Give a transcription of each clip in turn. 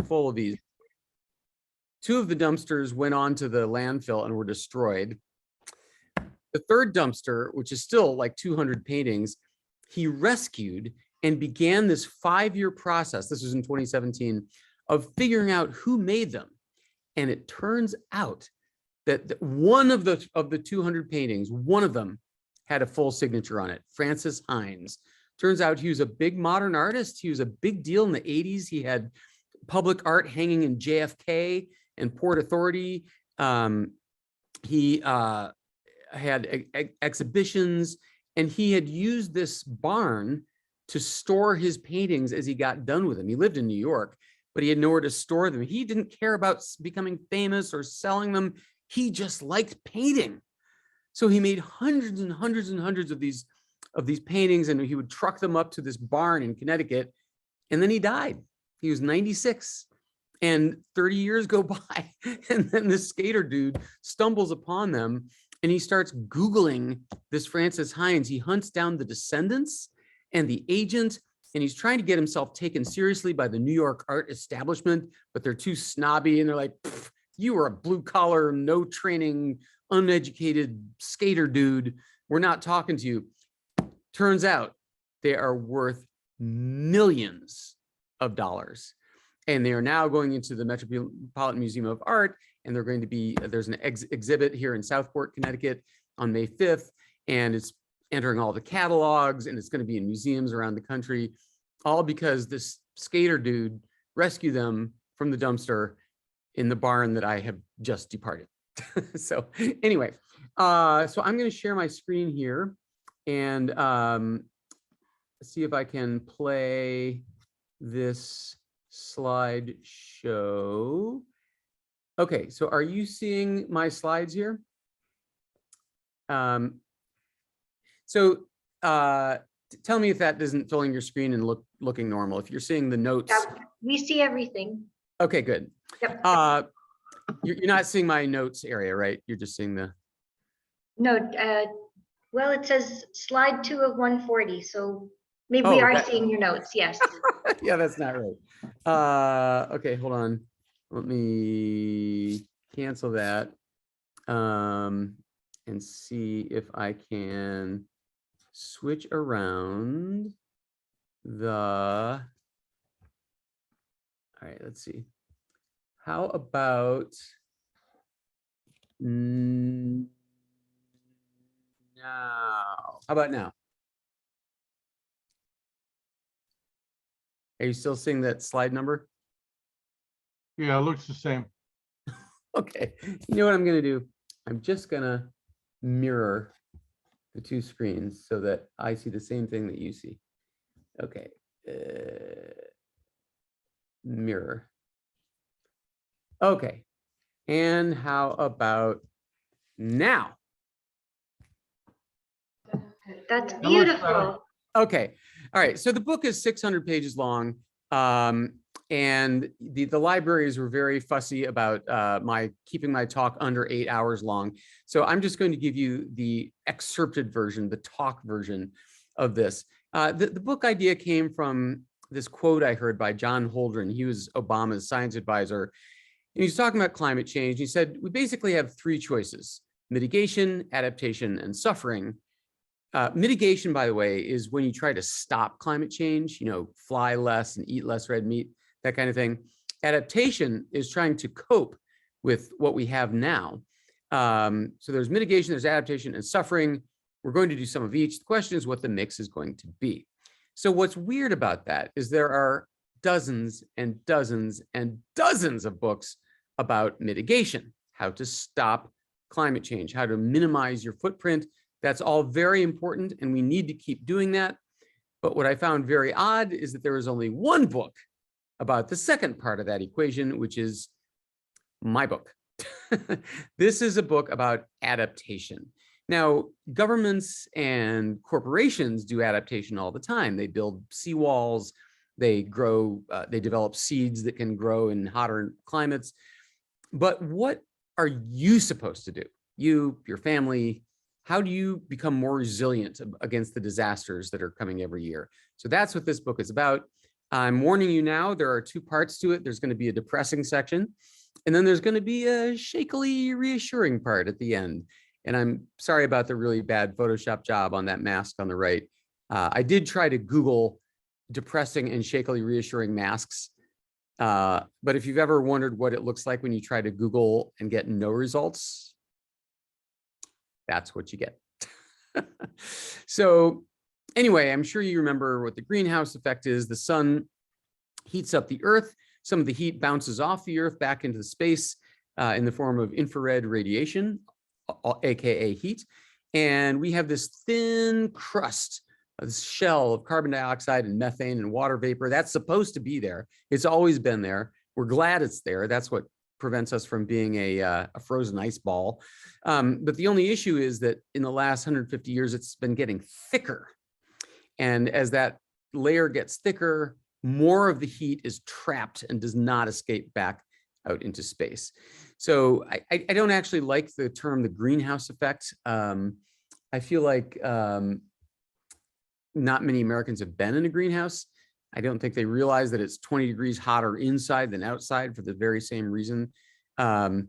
full of these. 2 of the dumpsters went on to the landfill and were destroyed. The 3rd dumpster, which is still like 200 paintings, he rescued and began this 5-year process. This was in 2017 of figuring out who made them. And it turns out that one of the 200 paintings, one of them had a full signature on it, Francis Hines. Turns out he was a big modern artist. He was a big deal in the 80s. He had public art hanging in JFK and Port Authority. He had exhibitions, and he had used this barn to store his paintings as he got done with them. He lived in New York, but he had nowhere to store them. He didn't care about becoming famous or selling them. He just liked painting. So he made hundreds and hundreds and hundreds of these paintings, and he would truck them up to this barn in Connecticut, and then he died. He was 96, and 30 years go by, and then this skater dude stumbles upon them, and he starts Googling this Francis Hines. He hunts down the descendants and the agent, and he's trying to get himself taken seriously by the New York art establishment, but they're too snobby, and they're like, you were a blue-collar, no-training, uneducated skater dude. We're not talking to you. Turns out they are worth millions of dollars. And they are now going into the Metropolitan Museum of Art, and they're going to be, there's an exhibit here in Southport, Connecticut on May 5th, and it's entering all the catalogs, and it's going to be in museums around the country, all because this skater dude rescued them from the dumpster in the barn that I have just departed. So anyway, so I'm going to share my screen here and see if I can play this slideshow. Okay, so are you seeing my slides here? Tell me if that isn't filling your screen and looking normal. If you're seeing the notes. Yeah, we see everything. Okay, good. Yep. You're not seeing my notes area, right? You're just seeing the. No, well, it says slide 2 of 140. So maybe we are seeing your notes. Yes. Yeah, that's not right. Okay, hold on. Let me cancel that and see if I can switch around the. All right, let's see. How about now? How about now? Are you still seeing that slide number? Yeah, it looks the same. Okay, you know what I'm going to do? I'm just going to mirror the 2 screens so that I see the same thing that you see. Okay, mirror. Okay, and how about now? That's beautiful. Okay, all right, so the book is 600 pages long, and the libraries were very fussy about keeping my talk under 8 hours long. So I'm just going to give you the excerpted version, the talk version of this. The book idea came from this quote I heard by John Holdren. He was Obama's science advisor. And he's talking about climate change. He said, we basically have 3 choices: mitigation, adaptation, and suffering. Mitigation, by the way, is when you try to stop climate change, you know, fly less and eat less red meat, that kind of thing. Adaptation is trying to cope with what we have now. So there's mitigation, there's adaptation, and suffering. We're going to do some of each. The question is what the mix is going to be. So what's weird about that is there are dozens and dozens and dozens of books about mitigation, how to stop climate change, how to minimize your footprint. That's all very important, and we need to keep doing that. But what I found very odd is that there is only one book about the second part of that equation, which is my book. This is a book about adaptation. Now, governments and corporations do adaptation all the time. They build seawalls, they develop seeds that can grow in hotter climates. But what are you supposed to do? You, your family, how do you become more resilient against the disasters that are coming every year? So that's what this book is about. I'm warning you now, there are two parts to it. There's going to be a depressing section, and then there's going to be a shakily reassuring part at the end. And I'm sorry about the really bad Photoshop job on that mask on the right. I did try to Google depressing and shakily reassuring masks. But if you've ever wondered what it looks like when you try to Google and get no results, that's what you get. So anyway, I'm sure you remember what the greenhouse effect is. The sun heats up the earth. Some of the heat bounces off the earth back into the space in the form of infrared radiation, aka heat. And we have this thin crust, this shell of carbon dioxide and methane and water vapor that's supposed to be there. It's always been there. We're glad it's there. That's what prevents us from being a frozen ice ball. But the only issue is that in the last 150 years, it's been getting thicker. And as that layer gets thicker, more of the heat is trapped and does not escape back out into space. So I don't actually like the term the greenhouse effect. I feel like not many Americans have been in a greenhouse. I don't think they realize that it's 20 degrees hotter inside than outside for the very same reason. I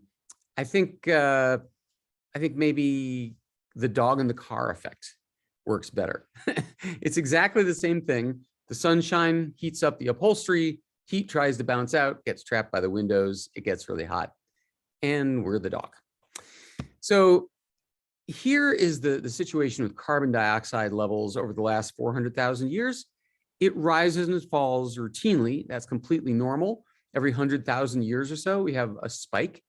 think maybe the dog in the car effect works better. It's exactly the same thing. The sunshine heats up the upholstery, heat tries to bounce out, gets trapped by the windows, it gets really hot, and we're the dog. So here is the situation with carbon dioxide levels over the last 400,000 years. It rises and falls routinely. That's completely normal. Every 100,000 years or so, we have a spike.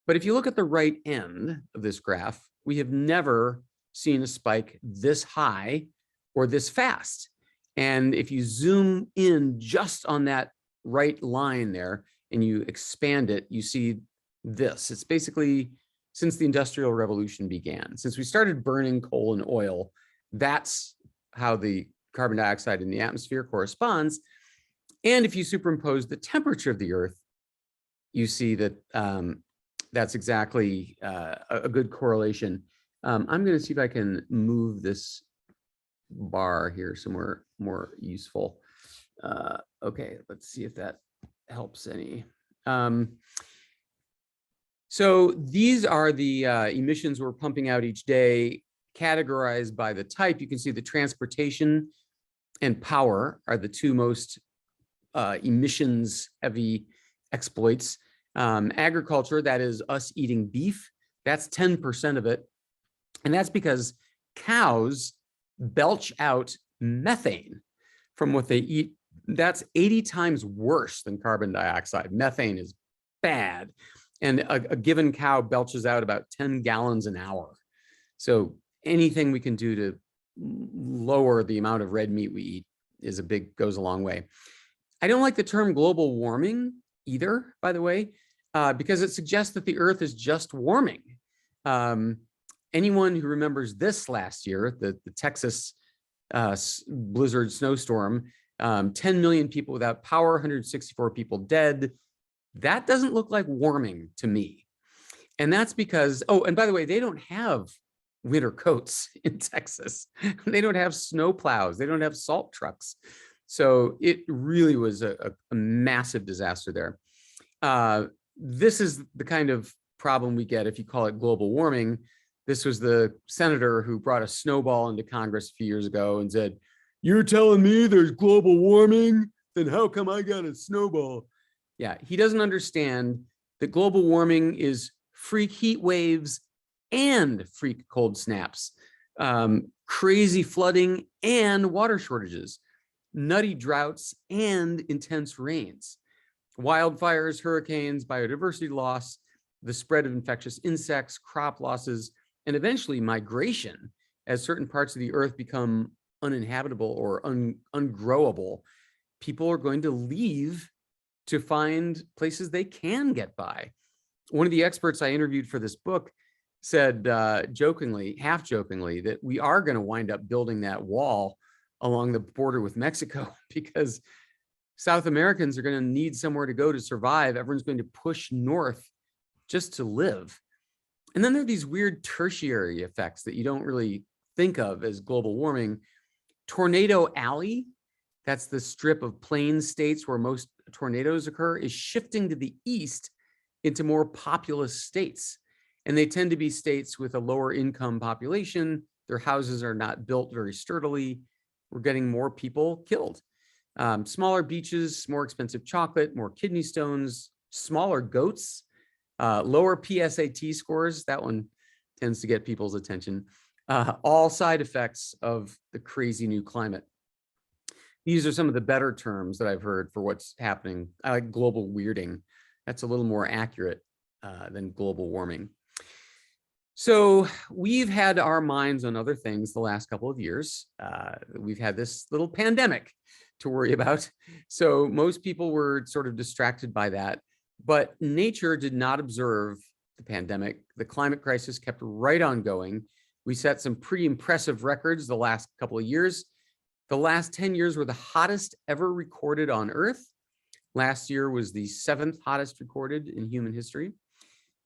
But if you look at the right end of this graph, we have never seen a spike this high or this fast. And if you zoom in just on that right line there and you expand it, you see this. It's basically since the Industrial Revolution began. Since we started burning coal and oil, that's how the carbon dioxide in the atmosphere corresponds. And if you superimpose the temperature of the Earth, you see that that's exactly a good correlation. I'm going to see if I can move this bar here somewhere more useful. Okay, let's see if that helps any. So these are the emissions we're pumping out each day, categorized by the type. You can see the transportation and power are the two most emissions heavy exploits. Agriculture, that is us eating beef, that's 10% of it. And that's because cows belch out methane from what they eat. That's 80 times worse than carbon dioxide. Methane is bad. And a given cow belches out about 10 gallons an hour. So anything we can do to lower the amount of red meat we eat goes a long way. I don't like the term global warming either, by the way, because it suggests that the Earth is just warming. Anyone who remembers this last year, the Texas blizzard snowstorm, 10 million people without power, 164 people dead. That doesn't look like warming to me. And that's because, oh, and by the way, they don't have winter coats in Texas. They don't have snow plows. They don't have salt trucks. So it really was a massive disaster there. This is the kind of problem we get if you call it global warming. This was the senator who brought a snowball into Congress a few years ago and said, "You're telling me there's global warming? Then how come I got a snowball?" Yeah, he doesn't understand that global warming is freak heat waves and freak cold snaps, crazy flooding and water shortages, nutty droughts and intense rains, wildfires, hurricanes, biodiversity loss, the spread of infectious insects, crop losses, and eventually migration as certain parts of the Earth become uninhabitable or ungrowable. People are going to leave to find places they can get by. One of the experts I interviewed for this book said jokingly, half jokingly, that we are going to wind up building that wall along the border with Mexico because South Americans are going to need somewhere to go to survive. Everyone's going to push north just to live. And then there are these weird tertiary effects that you don't really think of as global warming. Tornado Alley, that's the strip of plain states where most tornadoes occur, is shifting to the east into more populous states. And they tend to be states with a lower income population. Their houses are not built very sturdily. We're getting more people killed. Smaller beaches, more expensive chocolate, more kidney stones, smaller goats, lower PSAT scores. That one tends to get people's attention. All side effects of the crazy new climate. These are some of the better terms that I've heard for what's happening. I like global weirding. That's a little more accurate than global warming. So we've had our minds on other things the last couple of years. We've had this little pandemic to worry about. So most people were sort of distracted by that, but nature did not observe the pandemic. The climate crisis kept right on going. We set some pretty impressive records the last couple of years. The last 10 years were the hottest ever recorded on Earth. Last year was the 7th hottest recorded in human history.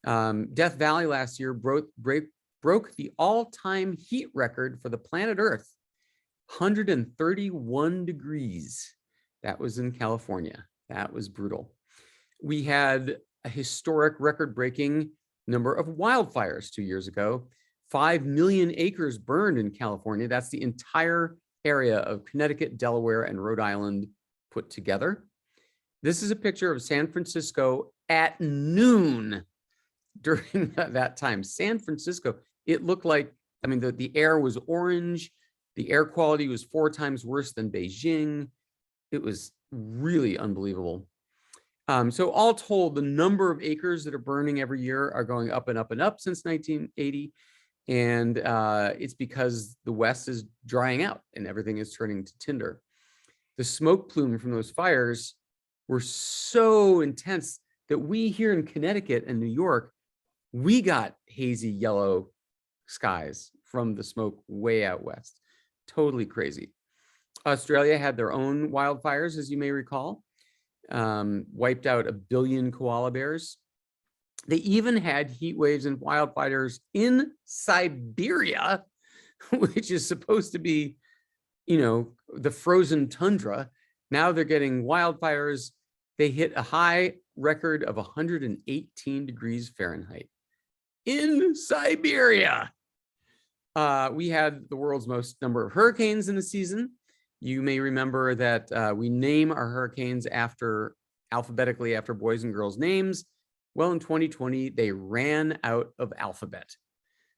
Death Valley last year broke the all-time heat record for the planet Earth, 131 degrees. That was in California. That was brutal. We had a historic record-breaking number of wildfires 2 years ago. 5 million acres burned in California. That's the entire area of Connecticut, Delaware, and Rhode Island put together. This is a picture of San Francisco at noon during that time. San Francisco, it looked like, I mean, the air was orange. The air quality was 4 times worse than Beijing. It was really unbelievable. So all told, the number of acres that are burning every year are going up and up and up since 1980. And it's because the West is drying out and everything is turning to tinder. The smoke plume from those fires were so intense that we here in Connecticut and New York, we got hazy yellow skies from the smoke way out west. Totally crazy. Australia had their own wildfires, as you may recall, wiped out 1 billion koala bears. They even had heat waves and wildfires in Siberia, which is supposed to be, you know, the frozen tundra. Now they're getting wildfires. They hit a high record of 118 degrees Fahrenheit in Siberia. We had the world's most number of hurricanes in the season. You may remember that we name our hurricanes alphabetically after boys and girls' names. Well, in 2020, they ran out of alphabet.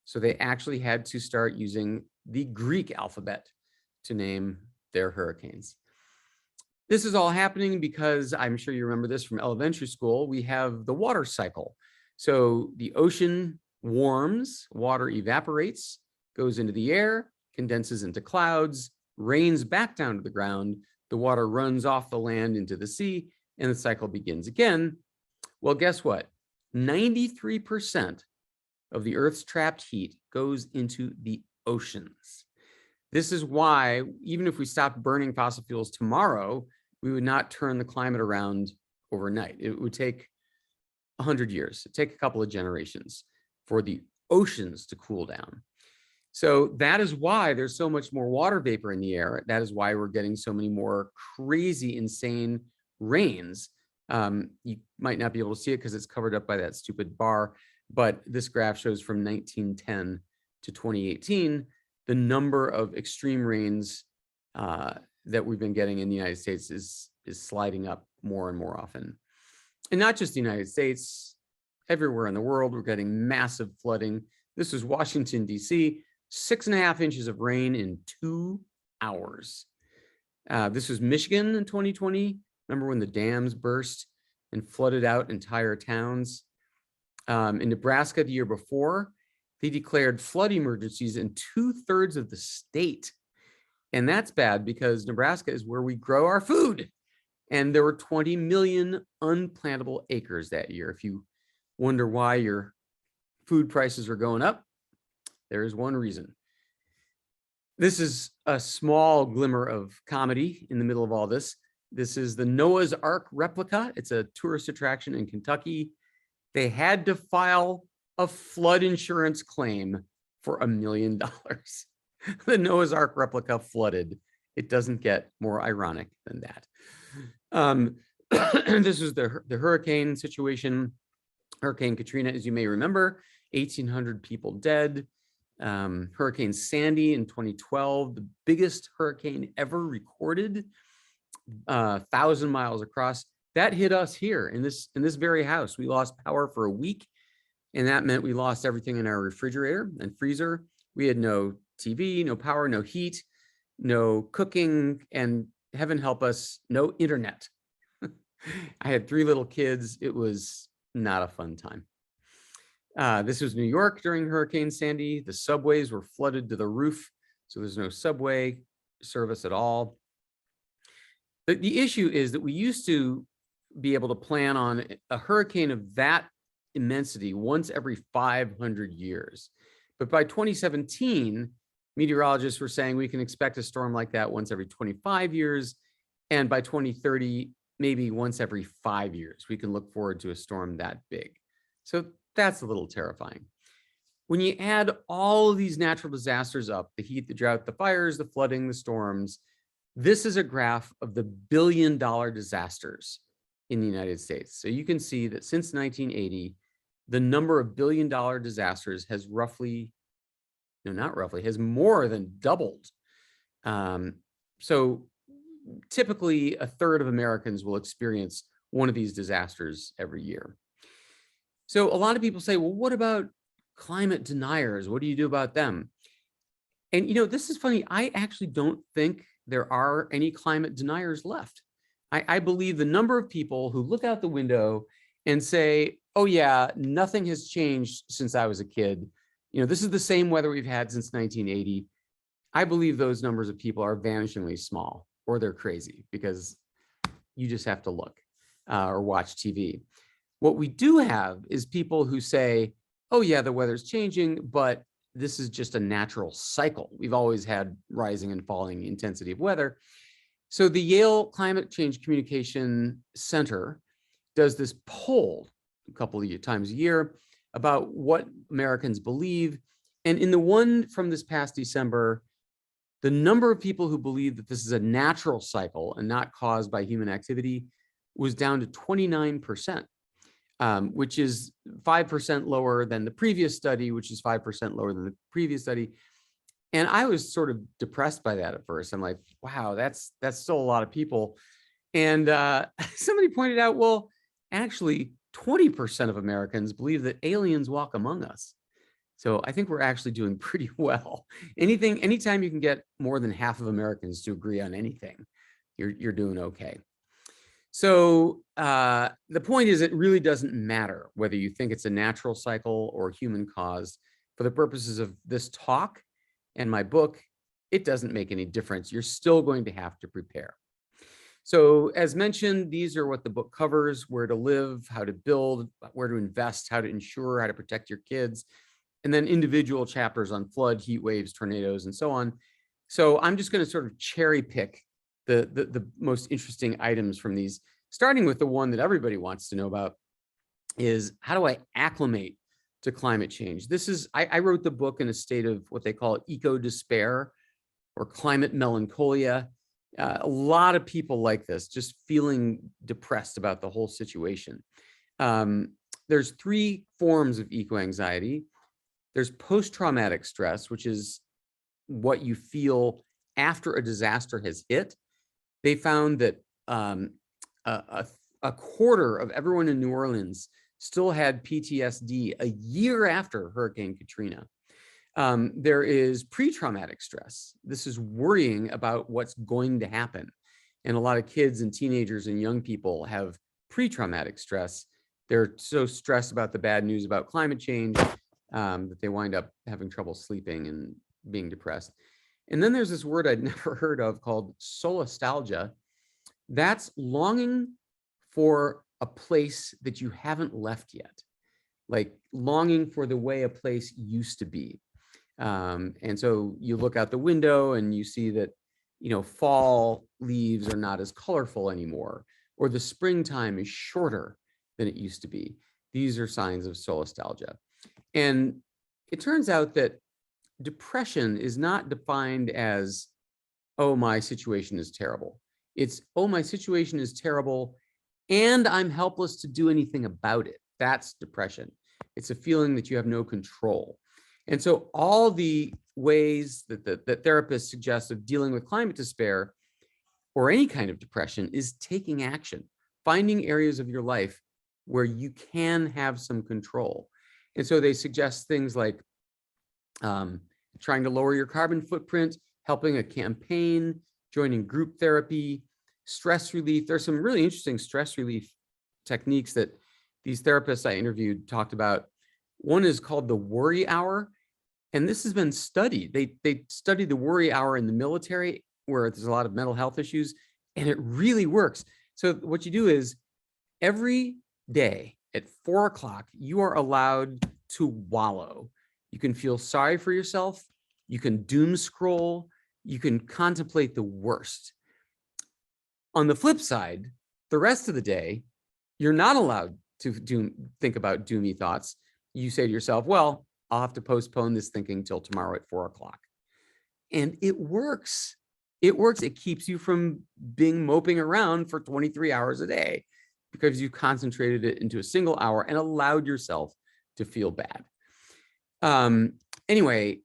So they actually had to start using the Greek alphabet to name their hurricanes. This is all happening because I'm sure you remember this from elementary school. We have the water cycle. So the ocean warms, water evaporates, goes into the air, condenses into clouds, rains back down to the ground. The water runs off the land into the sea, and the cycle begins again. Well, guess what? 93% of the Earth's trapped heat goes into the oceans. This is why, even if we stopped burning fossil fuels tomorrow, we would not turn the climate around overnight. It would take 100 years. It'd take a couple of generations for the oceans to cool down. So that is why there's so much more water vapor in the air. That is why we're getting so many more crazy, insane rains. You might not be able to see it because it's covered up by that stupid bar, but this graph shows from 1910 to 2018, the number of extreme rains that we've been getting in the United States is sliding up more and more often. And not just the United States, everywhere in the world, we're getting massive flooding. This is Washington, D.C., 6.5 inches of rain in 2 hours. This was Michigan in 2020. Remember when the dams burst and flooded out entire towns? In Nebraska the year before, they declared flood emergencies in 2/3 of the state. And that's bad because Nebraska is where we grow our food. And there were 20 million unplantable acres that year. If you wonder why your food prices are going up, there is one reason. This is a small glimmer of comedy in the middle of all this. This is the Noah's Ark Replica. It's a tourist attraction in Kentucky. They had to file a flood insurance claim for $1 million. The Noah's Ark Replica flooded It doesn't get more ironic than that. This was the hurricane situation. Hurricane Katrina, as you may remember, 1,800 people dead. Hurricane Sandy in 2012, the biggest hurricane ever recorded, 1,000 miles across. That hit us here in this very house. We lost power for a week, and that meant we lost everything in our refrigerator and freezer. We had no TV, no power, no heat, no cooking, and heaven help us, no internet. I had 3 little kids. It was not a fun time. This was New York during Hurricane Sandy. The subways were flooded to the roof, so there's no subway service at all. But the issue is that we used to be able to plan on a hurricane of that immensity once every 500 years. But by 2017, meteorologists were saying we can expect a storm like that once every 25 years. And by 2030, maybe once every 5 years, we can look forward to a storm that big. So that's a little terrifying. When you add all of these natural disasters up, the heat, the drought, the fires, the flooding, the storms, this is a graph of the billion-dollar disasters in the United States. So you can see that since 1980, the number of billion-dollar disasters has has more than doubled. So typically, a third of Americans will experience one of these disasters every year. So a lot of people say, well, what about climate deniers? What do you do about them? And, this is funny. I actually don't think there are any climate deniers left. I believe the number of people who look out the window and say, oh, yeah, nothing has changed since I was a kid. This is the same weather we've had since 1980. I believe those numbers of people are vanishingly small, or they're crazy, because you just have to look or watch TV. What we do have is people who say, oh, yeah, the weather's changing, but this is just a natural cycle. We've always had rising and falling intensity of weather. So the Yale Climate Change Communication Center does this poll a couple of times a year about what Americans believe. And in the one from this past December, the number of people who believe that this is a natural cycle and not caused by human activity was down to 29%, which is 5% lower than the previous study, which is 5% lower than the previous study. And I was sort of depressed by that at first. I'm like, wow, that's still a lot of people. And somebody pointed out, well, actually, 20% of Americans believe that aliens walk among us. So I think we're actually doing pretty well. Anytime you can get more than half of Americans to agree on anything, you're doing okay. So the point is, it really doesn't matter whether you think it's a natural cycle or human caused. For the purposes of this talk and my book, it doesn't make any difference. You're still going to have to prepare. So as mentioned, these are what the book covers: where to live, how to build, where to invest, how to insure, how to protect your kids, and then individual chapters on flood, heat waves, tornadoes, and so on. So I'm just going to sort of cherry pick the most interesting items from these, starting with the one that everybody wants to know about, is how do I acclimate to climate change? I wrote the book in a state of what they call eco-despair or climate melancholia. A lot of people like this, just feeling depressed about the whole situation. There's 3 forms of eco-anxiety. There's post-traumatic stress, which is what you feel after a disaster has hit. They found that a quarter of everyone in New Orleans still had PTSD a year after Hurricane Katrina. There is pre-traumatic stress. This is worrying about what's going to happen. And a lot of kids and teenagers and young people have pre-traumatic stress. They're so stressed about the bad news about climate change that they wind up having trouble sleeping and being depressed. And then there's this word I'd never heard of called solastalgia. That's longing for a place that you haven't left yet, like longing for the way a place used to be. And so you look out the window and you see that, fall leaves are not as colorful anymore, or the springtime is shorter than it used to be. These are signs of solastalgia. And it turns out that depression is not defined as oh, my situation is terrible. It's, oh, my situation is terrible, and I'm helpless to do anything about it. That's depression. It's a feeling that you have no control. And so all the ways that that therapists suggest of dealing with climate despair or any kind of depression is taking action, finding areas of your life where you can have some control. And so they suggest things like trying to lower your carbon footprint, helping a campaign, joining group therapy, stress relief. There's some really interesting stress relief techniques that these therapists I interviewed talked about. One is called the worry hour. And this has been studied. They studied the worry hour in the military where there's a lot of mental health issues, and it really works. So what you do is every day at 4 o'clock, you are allowed to wallow. You can feel sorry for yourself. You can doom scroll. You can contemplate the worst. On the flip side, the rest of the day, you're not allowed to think about doomy thoughts. You say to yourself, well, I'll have to postpone this thinking till tomorrow at 4 o'clock. And it works. It works. It keeps you from being moping around for 23 hours a day because you concentrated it into a single hour and allowed yourself to feel bad. Anyway,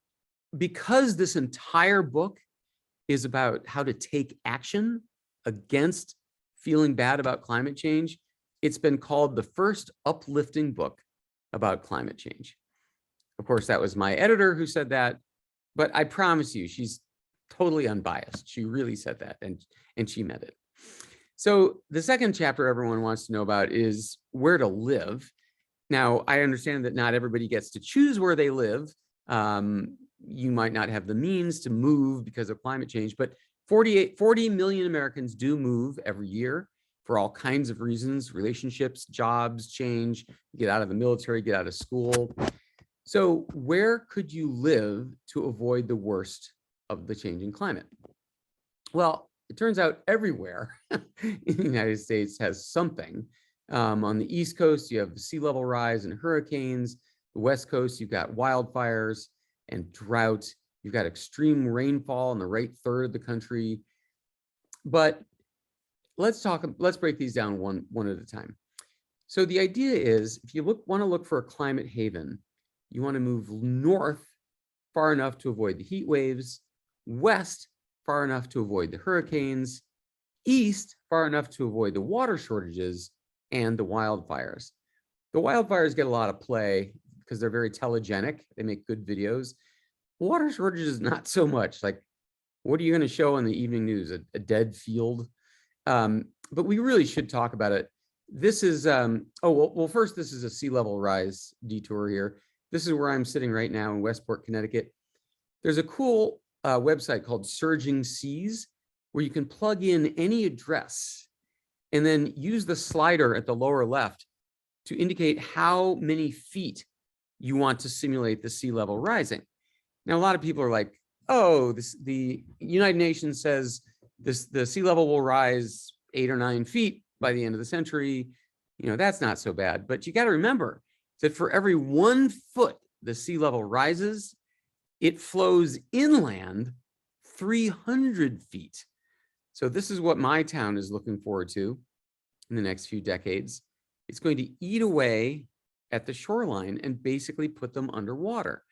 because this entire book is about how to take action against feeling bad about climate change, it's been called the first uplifting book about climate change. Of course, that was my editor who said that, but I promise you, she's totally unbiased. She really said that, and she meant it. So the second chapter everyone wants to know about is where to live. Now, I understand that not everybody gets to choose where they live. You might not have the means to move because of climate change, but 40 million Americans do move every year for all kinds of reasons: relationships, jobs, change, get out of the military, get out of school. So where could you live to avoid the worst of the changing climate? Well, it turns out everywhere in the United States has something. On the East Coast, you have sea level rise and hurricanes. The West Coast, you've got wildfires and drought. You've got extreme rainfall in the right third of the country. But let's break these down one at a time. So the idea is, if you want to look for a climate haven, you want to move north far enough to avoid the heat waves, west far enough to avoid the hurricanes, east far enough to avoid the water shortages and the wildfires. The wildfires get a lot of play because they're very telegenic. They make good videos. Water shortages, not so much. Like, what are you going to show on the evening news? A dead field? But we really should talk about it. This is, first, this is a sea level rise detour here. This is where I'm sitting right now in Westport, Connecticut. There's a cool website called Surging Seas, where you can plug in any address and then use the slider at the lower left to indicate how many feet you want to simulate the sea level rising. Now, a lot of people are like, oh, the United Nations says the sea level will rise 8 or 9 feet by the end of the century. You know, that's not so bad. But you got to remember that for every 1 foot the sea level rises, it flows inland 300 feet. So this is what my town is looking forward to in the next few decades. It's going to eat away at the shoreline and basically put them underwater.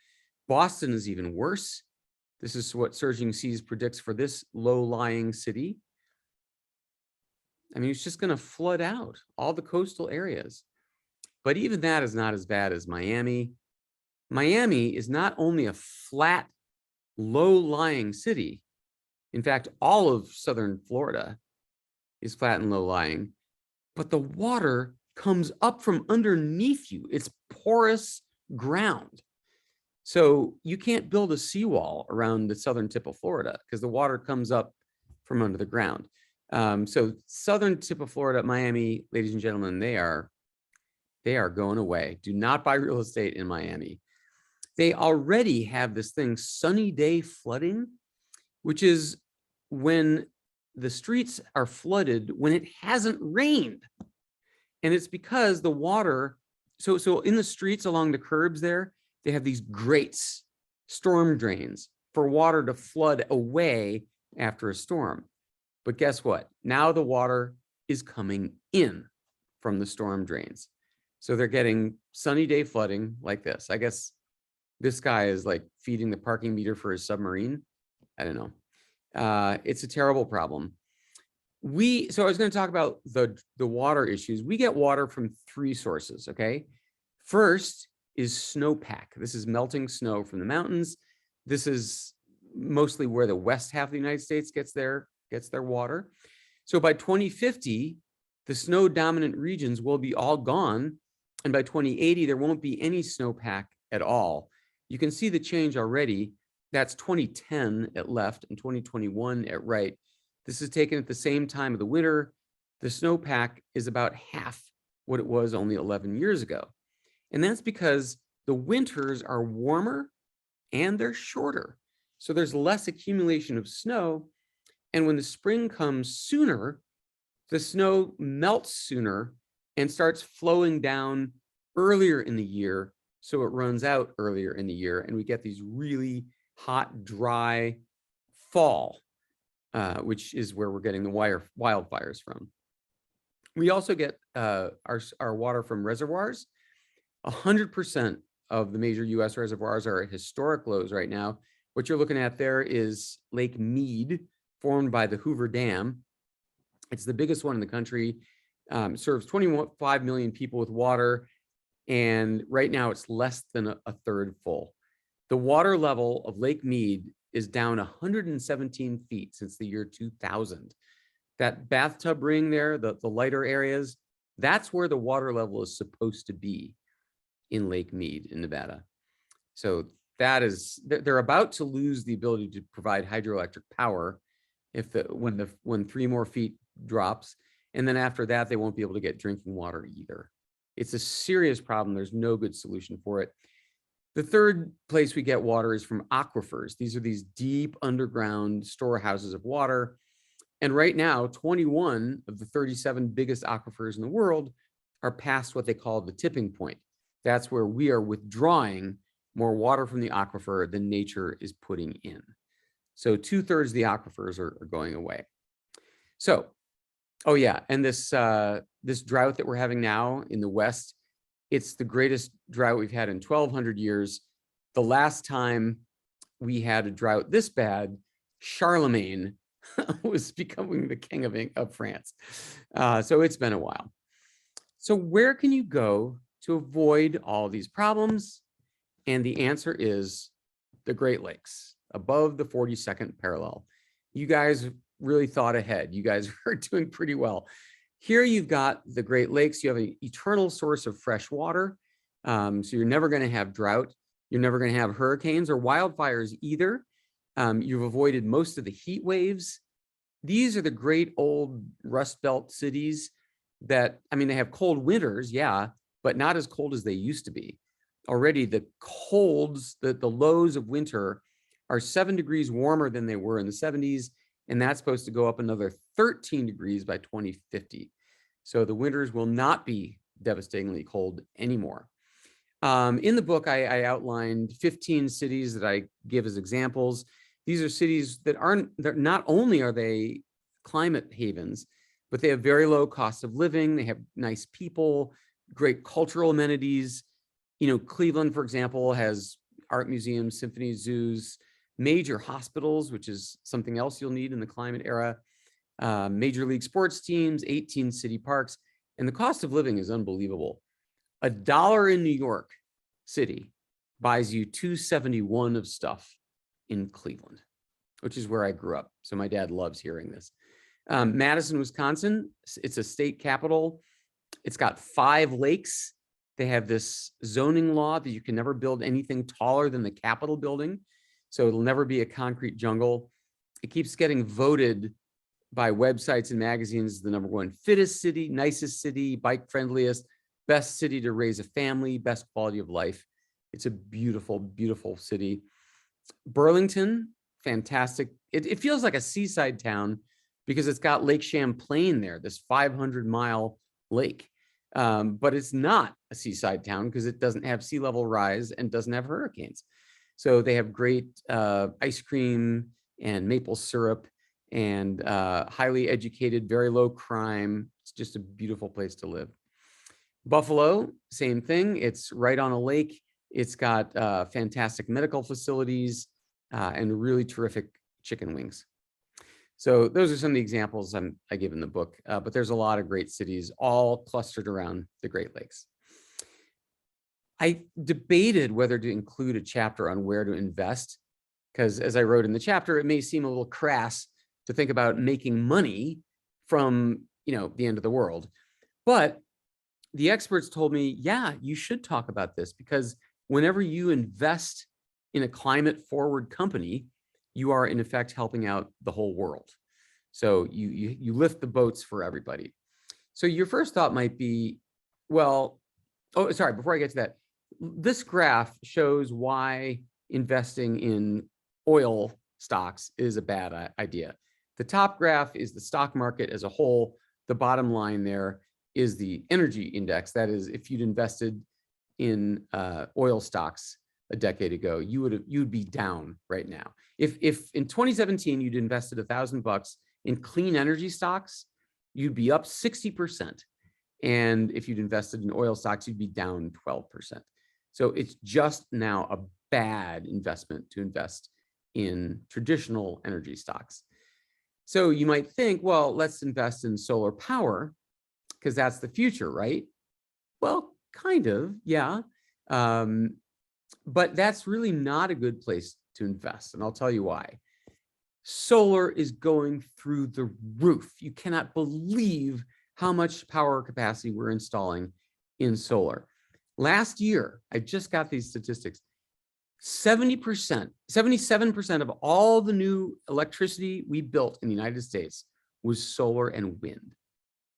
Boston is even worse. This is what Surging Seas predicts for this low-lying city. I mean, it's just going to flood out all the coastal areas. But even that is not as bad as Miami. Miami is not only a flat, low-lying city. In fact, all of southern Florida is flat and low-lying, but the water comes up from underneath you. It's porous ground. So you can't build a seawall around the southern tip of Florida because the water comes up from under the ground. So southern tip of Florida, Miami, ladies and gentlemen, they are going away. Do not buy real estate in Miami. They already have this thing, sunny day flooding, which is when the streets are flooded when it hasn't rained. And it's because the water, so in the streets along the curbs there, they have these grates, storm drains for water to flood away after a storm. But guess what? Now the water is coming in from the storm drains. So they're getting sunny day flooding like this. I guess this guy is like feeding the parking meter for his submarine. I don't know. It's a terrible problem. So I was going to talk about the water issues. We get water from 3 sources, okay? First is snowpack. This is melting snow from the mountains. This is mostly where the west half of the United States gets their water. So by 2050, the snow dominant regions will be all gone. And by 2080, there won't be any snowpack at all. You can see the change already. That's 2010 at left and 2021 at right. This is taken at the same time of the winter. The snowpack is about half what it was only 11 years ago. And that's because the winters are warmer and they're shorter. So there's less accumulation of snow. And when the spring comes sooner, the snow melts sooner and starts flowing down earlier in the year. So it runs out earlier in the year. And we get these really hot, dry fall, which is where we're getting the wildfires from. We also get our water from reservoirs. 100% of the major US reservoirs are at historic lows right now. What you're looking at there is Lake Mead, formed by the Hoover Dam. It's the biggest one in the country, serves 25 million people with water. And right now it's less than a third full. The water level of Lake Mead is down 117 feet since the year 2000. That bathtub ring there, the lighter areas, that's where the water level is supposed to be in Lake Mead in Nevada. So that is, they're about to lose the ability to provide hydroelectric power when 3 more feet drops. And then after that, they won't be able to get drinking water either. It's a serious problem. There's no good solution for it. The third place we get water is from aquifers. These are these deep underground storehouses of water. And right now, 21 of the 37 biggest aquifers in the world are past what they call the tipping point. That's where we are withdrawing more water from the aquifer than nature is putting in. So 2/3 of the aquifers are going away. So, oh yeah, and this drought that we're having now in the West, it's the greatest drought we've had in 1,200 years. The last time we had a drought this bad, Charlemagne was becoming the king of France. So it's been a while. So where can you go to avoid all these problems? And the answer is the Great Lakes, above the 42nd parallel. You guys really thought ahead. You guys are doing pretty well. Here you've got the Great Lakes. You have an eternal source of fresh water. So you're never going to have drought. You're never going to have hurricanes or wildfires either. You've avoided most of the heat waves. These are the great old Rust Belt cities that, I mean, they have cold winters, yeah, but not as cold as they used to be. Already the colds, the lows of winter are 7 degrees warmer than they were in the 70s. And that's supposed to go up another 13 degrees by 2050. So the winters will not be devastatingly cold anymore. In the book, I outlined 15 cities that I give as examples. These are cities that not only are they climate havens, but they have very low cost of living. They have nice people, great cultural amenities. You know, Cleveland, for example, has art museums, symphony zoos, major hospitals, which is something else you'll need in the climate era, major league sports teams, 18 city parks, and the cost of living is unbelievable. $1 in New York City buys you $2.71 of stuff in Cleveland, which is where I grew up. So my dad loves hearing this. Madison, Wisconsin, it's a state capital. It's got 5 lakes. They have this zoning law that you can never build anything taller than the Capitol building. So it'll never be a concrete jungle. It keeps getting voted by websites and magazines the #1 fittest city, nicest city, bike friendliest, best city to raise a family, best quality of life. It's a beautiful, beautiful city. Burlington, fantastic. It feels like a seaside town because it's got Lake Champlain there, this 500-mile lake. But it's not a seaside town because it doesn't have sea level rise and doesn't have hurricanes. So they have great ice cream and maple syrup and highly educated, very low crime. It's just a beautiful place to live. Buffalo, same thing. It's right on a lake. It's got fantastic medical facilities and really terrific chicken wings. So those are some of the examples I give in the book, but there's a lot of great cities all clustered around the Great Lakes. I debated whether to include a chapter on where to invest, because as I wrote in the chapter, it may seem a little crass to think about making money from, the end of the world. But the experts told me, yeah, you should talk about this, because whenever you invest in a climate forward company, you are in effect helping out the whole world. So you lift the boats for everybody. So your first thought might be, well, oh, sorry, before I get to that, this graph shows why investing in oil stocks is a bad idea. The top graph is the stock market as a whole. The bottom line there is the energy index. That is, if you'd invested in oil stocks a decade ago, you'd be down right now. If in 2017 you'd invested $1,000 in clean energy stocks, you'd be up 60%. And if you'd invested in oil stocks, you'd be down 12%. So it's just now a bad investment to invest in traditional energy stocks. So you might think, well, let's invest in solar power because that's the future, right? Well, kind of, yeah. But that's really not a good place to invest. And I'll tell you why. Solar is going through the roof. You cannot believe how much power capacity we're installing in solar. Last year, I just got these statistics. 77% of all the new electricity we built in the United States was solar and wind.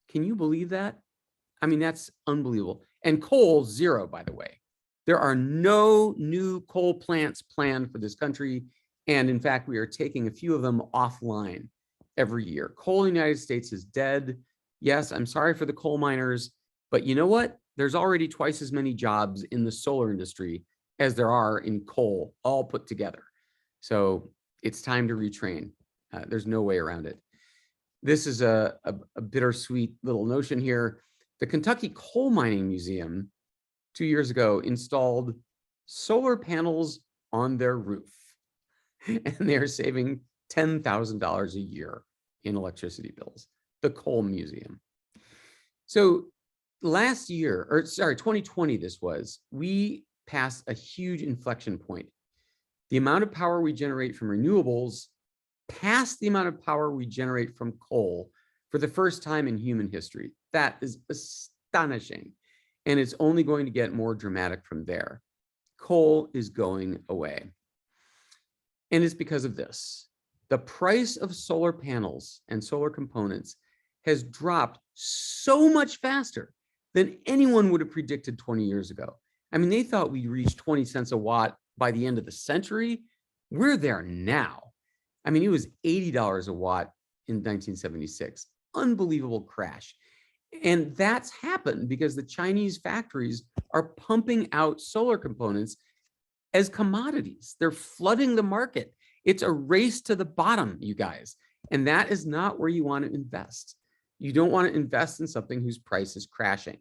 Can you believe that? I mean, that's unbelievable. And coal, zero, by the way. There are no new coal plants planned for this country. And in fact, we are taking a few of them offline every year. Coal in the United States is dead. Yes, I'm sorry for the coal miners, but you know what? There's already twice as many jobs in the solar industry as there are in coal, all put together. So it's time to retrain. There's no way around it. This is a bittersweet little notion here. The Kentucky Coal Mining Museum 2 years ago installed solar panels on their roof, and they're saving $10,000 a year in electricity bills. The Coal Museum. So last year, or sorry, 2020 this was, we passed a huge inflection point. The amount of power we generate from renewables passed the amount of power we generate from coal for the first time in human history. That is astonishing. And it's only going to get more dramatic from there. Coal is going away. And it's because of this. The price of solar panels and solar components has dropped so much faster than anyone would have predicted 20 years ago. I mean, they thought we'd reach 20 cents a watt by the end of the century. We're there now. I mean, it was $80 a watt in 1976. Unbelievable crash. And that's happened because the Chinese factories are pumping out solar components as commodities. They're flooding the market. It's a race to the bottom, you guys. And that is not where you want to invest. You don't want to invest in something whose price is crashing.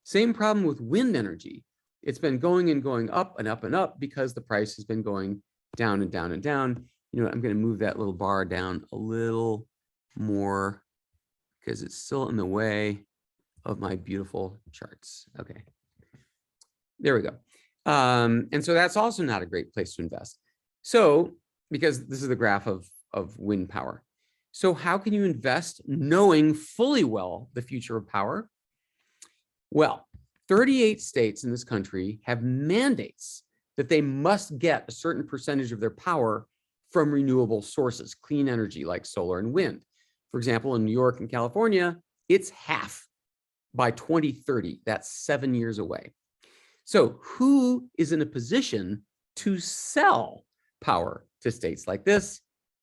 Same problem with wind energy. It's been going and going up and up and up because the price has been going down and down and down. You know, I'm going to move that little bar down a little more because it's still in the way of my beautiful charts. Okay, there we go. And so that's also not a great place to invest. So, because this is the graph of wind power. So how can you invest knowing fully well the future of power? Well, 38 states in this country have mandates that they must get a certain percentage of their power from renewable sources, clean energy like solar and wind. For example, in New York and California, it's half by 2030. That's 7 years away. So who is in a position to sell power to states like this?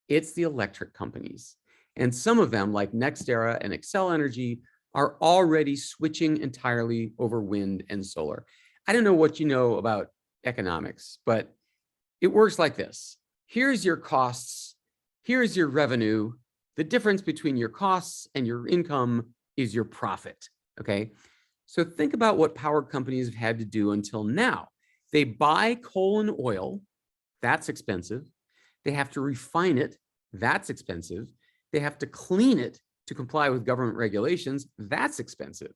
It's the electric companies. And some of them, like NextEra and Xcel Energy, are already switching entirely over wind and solar. I don't know what you know about economics, but it works like this. Here's your costs, here's your revenue, The difference between your costs and your income is your profit, okay? So think about what power companies have had to do until now. They buy coal and oil, that's expensive. They have to refine it, that's expensive. They have to clean it to comply with government regulations, that's expensive.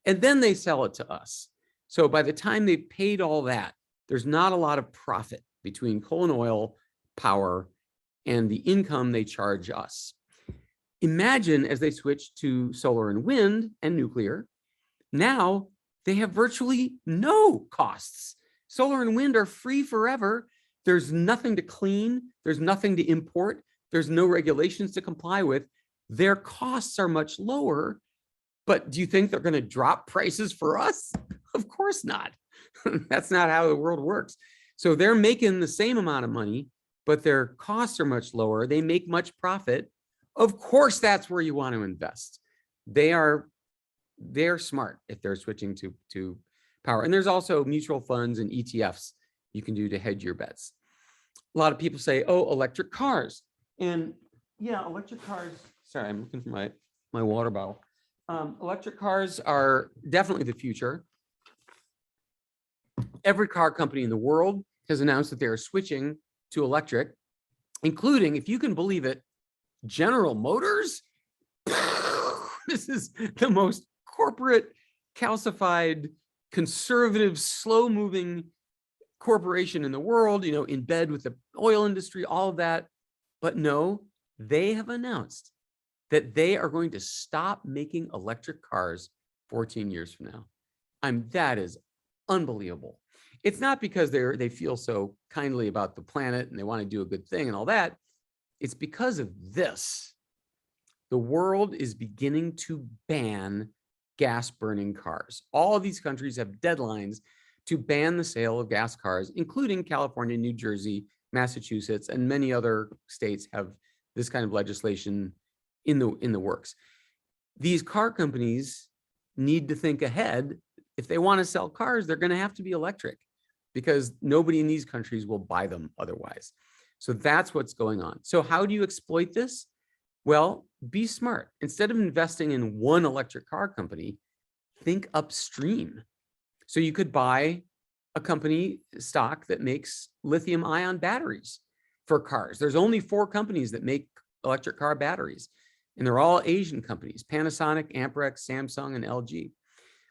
And then they sell it to us. So by the time they've paid all that, there's not a lot of profit between coal and oil power and the income they charge us. Imagine as they switch to solar and wind and nuclear, now they have virtually no costs. Solar and wind are free forever. There's nothing to clean. There's nothing to import. There's no regulations to comply with. Their costs are much lower. But do you think they're going to drop prices for us? Of course not. That's not how the world works. So they're making the same amount of money, but their costs are much lower. They make much profit. Of course, that's where you want to invest. They're smart if they're switching to power. And there's also mutual funds and ETFs you can do to hedge your bets. A lot of people say, oh, electric cars. And yeah, electric cars, sorry, I'm looking for my water bottle. Electric cars are definitely the future. Every car company in the world has announced that they are switching to electric, including, if you can believe it, General Motors. This is the most corporate, calcified, conservative, slow-moving corporation in the world, you know, in bed with the oil industry, all of that. But no, they have announced that they are going to stop making electric cars 14 years from now. That is unbelievable. It's not because they feel so kindly about the planet and they want to do a good thing and all that. It's because of this. The world is beginning to ban gas burning cars. All of these countries have deadlines to ban the sale of gas cars, including California, New Jersey, Massachusetts, and many other states have this kind of legislation in the works. These car companies need to think ahead. If they want to sell cars, they're going to have to be electric because nobody in these countries will buy them otherwise. So that's what's going on. So how do you exploit this? Well, be smart. Instead of investing in one electric car company, think upstream. So you could buy a company stock that makes lithium ion batteries for cars. There's only 4 companies that make electric car batteries, and they're all Asian companies: Panasonic, Amperex, Samsung, and LG.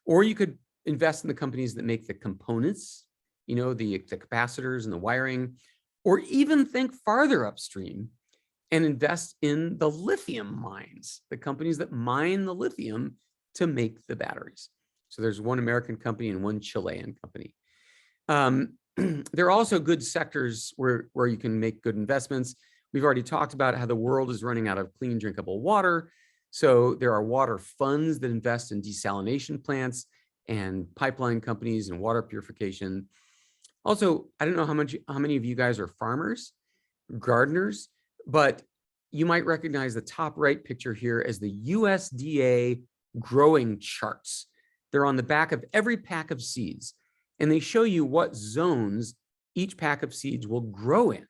Or you could invest in the companies that make the components, you know, the capacitors and the wiring, or even think farther upstream and invest in the lithium mines, the companies that mine the lithium to make the batteries. So there's one American company and one Chilean company. There are also good sectors where you can make good investments. We've already talked about how the world is running out of clean, drinkable water. So there are water funds that invest in desalination plants and pipeline companies and water purification. Also, I don't know how many of you guys are farmers, gardeners, but you might recognize the top right picture here as the USDA growing charts. They're on the back of every pack of seeds, and they show you what zones each pack of seeds will grow in.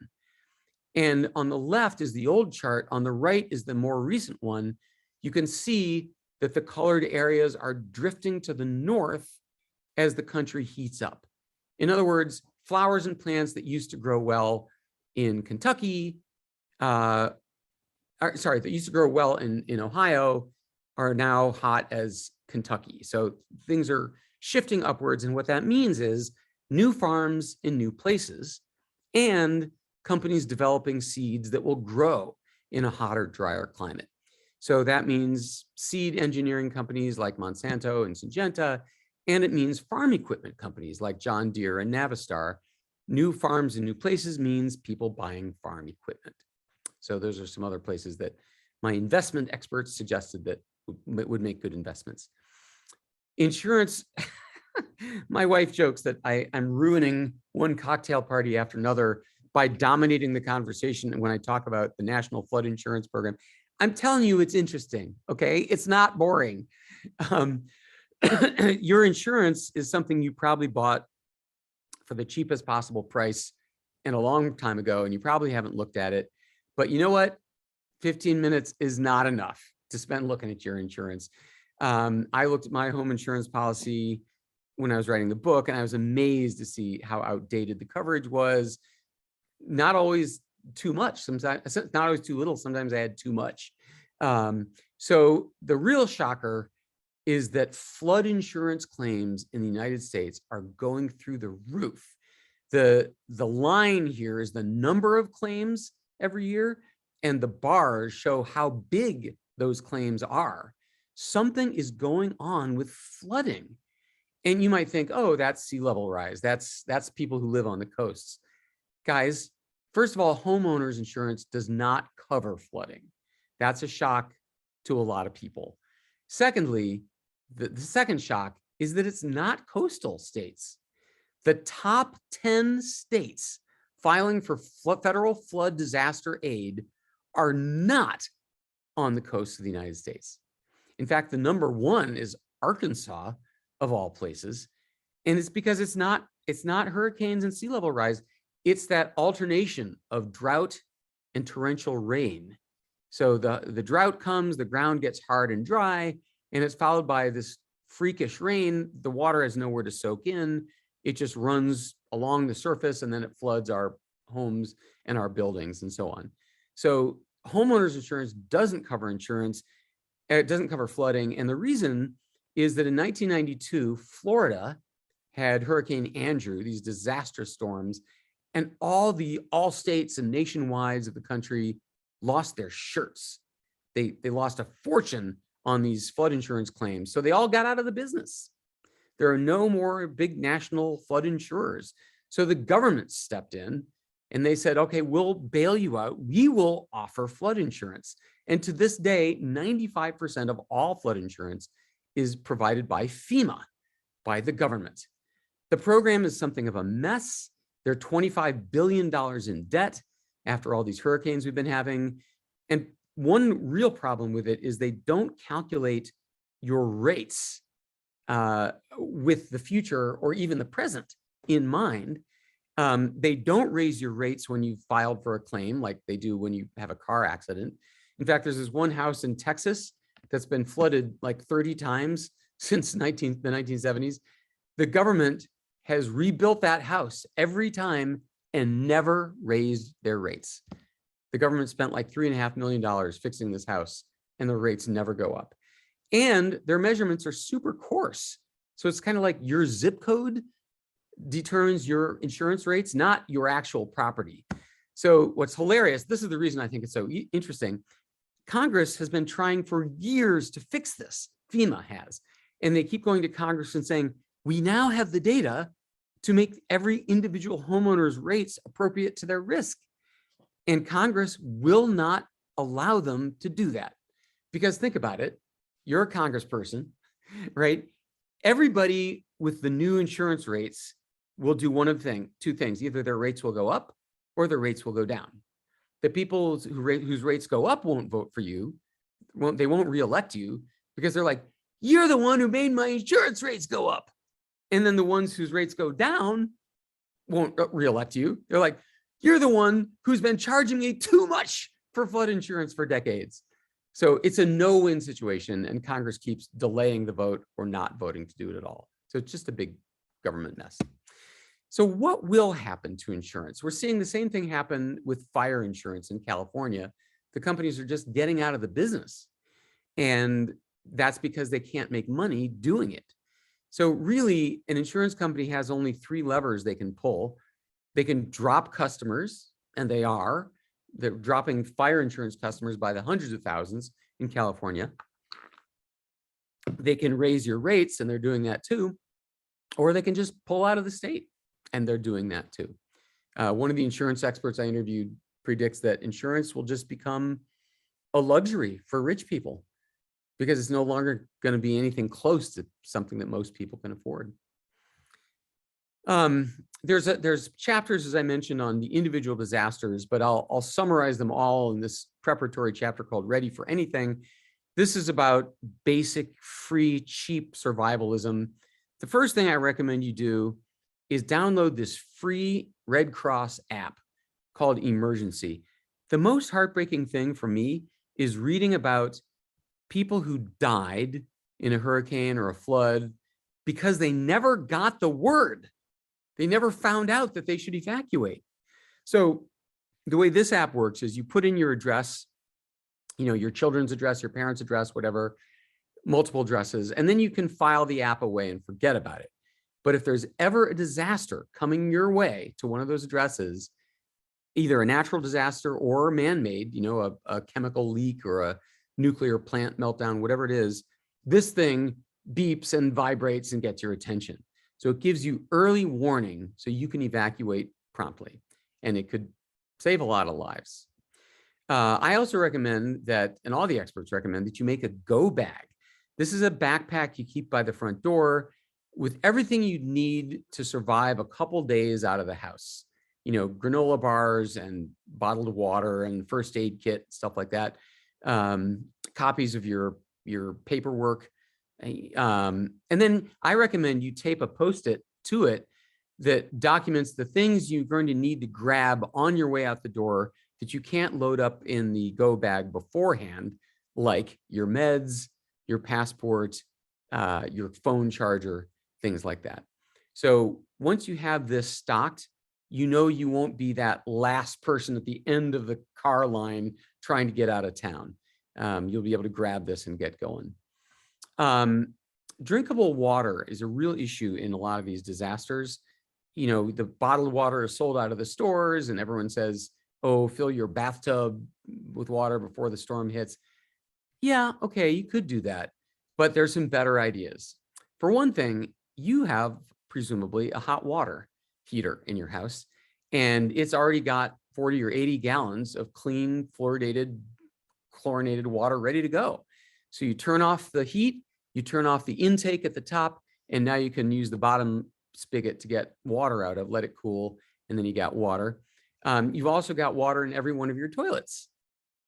And on the left is the old chart, on the right is the more recent one. You can see that the colored areas are drifting to the north as the country heats up. In other words, flowers and plants that used to grow well in Kentucky, that used to grow well in Ohio are now hot as Kentucky. So things are shifting upwards. And what that means is new farms in new places and companies developing seeds that will grow in a hotter, drier climate. So that means seed engineering companies like Monsanto and Syngenta, and it means farm equipment companies like John Deere and Navistar. New farms in new places means people buying farm equipment. So those are some other places that my investment experts suggested that would make good investments. Insurance, my wife jokes that I'm ruining one cocktail party after another by dominating the conversation when I talk about the National Flood Insurance Program. I'm telling you, it's interesting, okay? It's not boring. Your insurance is something you probably bought for the cheapest possible price and a long time ago, and you probably haven't looked at it. But you know what? 15 minutes is not enough to spend looking at your insurance. I looked at my home insurance policy when I was writing the book, and I was amazed to see how outdated the coverage was. Not always too much, sometimes not always too little. Sometimes I had too much. So the real shocker is that flood insurance claims in the United States are going through the roof. The line here is the number of claims every year, and the bars show how big those claims are. Something is going on with flooding. And you might think, oh, that's sea level rise. That's people who live on the coasts. Guys, first of all, homeowners insurance does not cover flooding. That's a shock to a lot of people. Secondly, the second shock is that it's not coastal states. The top 10 states filing for federal flood disaster aid are not on the coast of the United States. In fact, the number one is Arkansas, of all places. And it's because it's not hurricanes and sea level rise. It's that alternation of drought and torrential rain. So the drought comes, the ground gets hard and dry, and it's followed by this freakish rain. The water has nowhere to soak in. It just runs along the surface, and then it floods our homes and our buildings and so on. So homeowners insurance doesn't cover insurance. It doesn't cover flooding. And the reason is that in 1992, Florida had Hurricane Andrew, these disastrous storms, and all states and nationwides of the country lost their shirts. They lost a fortune on these flood insurance claims. So they all got out of the business. There are no more big national flood insurers. So the government stepped in and they said, okay, we'll bail you out. We will offer flood insurance. And to this day, 95% of all flood insurance is provided by FEMA, by the government. The program is something of a mess. They're $25 billion in debt after all these hurricanes we've been having. And one real problem with it is they don't calculate your rates with the future or even the present in mind. They don't raise your rates when you filed for a claim like they do when you have a car accident. In fact, there's this one house in Texas that's been flooded like 30 times since the 1970s. The government has rebuilt that house every time and never raised their rates. The government spent like $3.5 million fixing this house, and the rates never go up. And their measurements are super coarse. So it's kind of like your zip code determines your insurance rates, not your actual property. So what's hilarious, this is the reason I think it's so interesting. Congress has been trying for years to fix this. FEMA has. And they keep going to Congress and saying, we now have the data to make every individual homeowner's rates appropriate to their risk. And Congress will not allow them to do that. Because think about it, you're a congressperson, right? Everybody with the new insurance rates will do one of two things. Either their rates will go up or their rates will go down. The people whose rates go up won't vote for you. They won't reelect you because they're like, you're the one who made my insurance rates go up. And then the ones whose rates go down won't reelect you. They're like, you're the one who's been charging me too much for flood insurance for decades. So it's a no-win situation, and Congress keeps delaying the vote or not voting to do it at all. So it's just a big government mess. So what will happen to insurance? We're seeing the same thing happen with fire insurance in California. The companies are just getting out of the business, and that's because they can't make money doing it. So really, an insurance company has only 3 levers they can pull. They can drop customers, and they're dropping fire insurance customers by the hundreds of thousands in California. They can raise your rates, and they're doing that too. Or they can just pull out of the state, and they're doing that too. One of the insurance experts I interviewed predicts that insurance will just become a luxury for rich people because it's no longer going to be anything close to something that most people can afford. There's chapters, as I mentioned, on the individual disasters, but I'll summarize them all in this preparatory chapter called Ready for Anything. This is about basic, free, cheap survivalism. The first thing I recommend you do is download this free Red Cross app called Emergency. The most heartbreaking thing for me is reading about people who died in a hurricane or a flood because they never got the word. They never found out that they should evacuate. So the way this app works is you put in your address, your children's address, your parents' address, whatever, multiple addresses, and then you can file the app away and forget about it. But if there's ever a disaster coming your way to one of those addresses, either a natural disaster or man-made, a chemical leak or a nuclear plant meltdown, whatever it is, this thing beeps and vibrates and gets your attention. So it gives you early warning so you can evacuate promptly, and it could save a lot of lives. I also recommend that, and all the experts recommend, that you make a go bag. This is a backpack you keep by the front door with everything you need to survive a couple days out of the house. Granola bars and bottled water and first aid kit, stuff like that. Copies of your paperwork. And then I recommend you tape a Post-it to it that documents the things you're going to need to grab on your way out the door that you can't load up in the go bag beforehand, like your meds, your passport, your phone charger, things like that. So once you have this stocked, you won't be that last person at the end of the car line trying to get out of town. You'll be able to grab this and get going. Drinkable water is a real issue in a lot of these disasters. The bottled water is sold out of the stores and everyone says, oh, fill your bathtub with water before the storm hits. Yeah, okay, you could do that, but there's some better ideas. For one thing, you have presumably a hot water heater in your house, and it's already got 40 or 80 gallons of clean, fluoridated, chlorinated water ready to go. So you turn off the heat, you turn off the intake at the top, and now you can use the bottom spigot to get water out of, let it cool, and then you got water. You've also got water in every one of your toilets.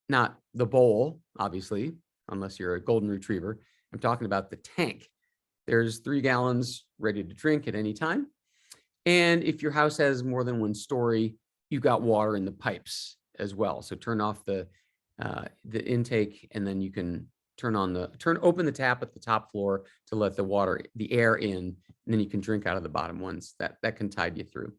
Not the bowl, obviously, unless you're a golden retriever. I'm talking about the tank. There's 3 gallons ready to drink at any time. And if your house has more than one story, you've got water in the pipes as well. So turn off the intake, and then you can open the tap at the top floor to let the air in, and then you can drink out of the bottom ones. That can tide you through.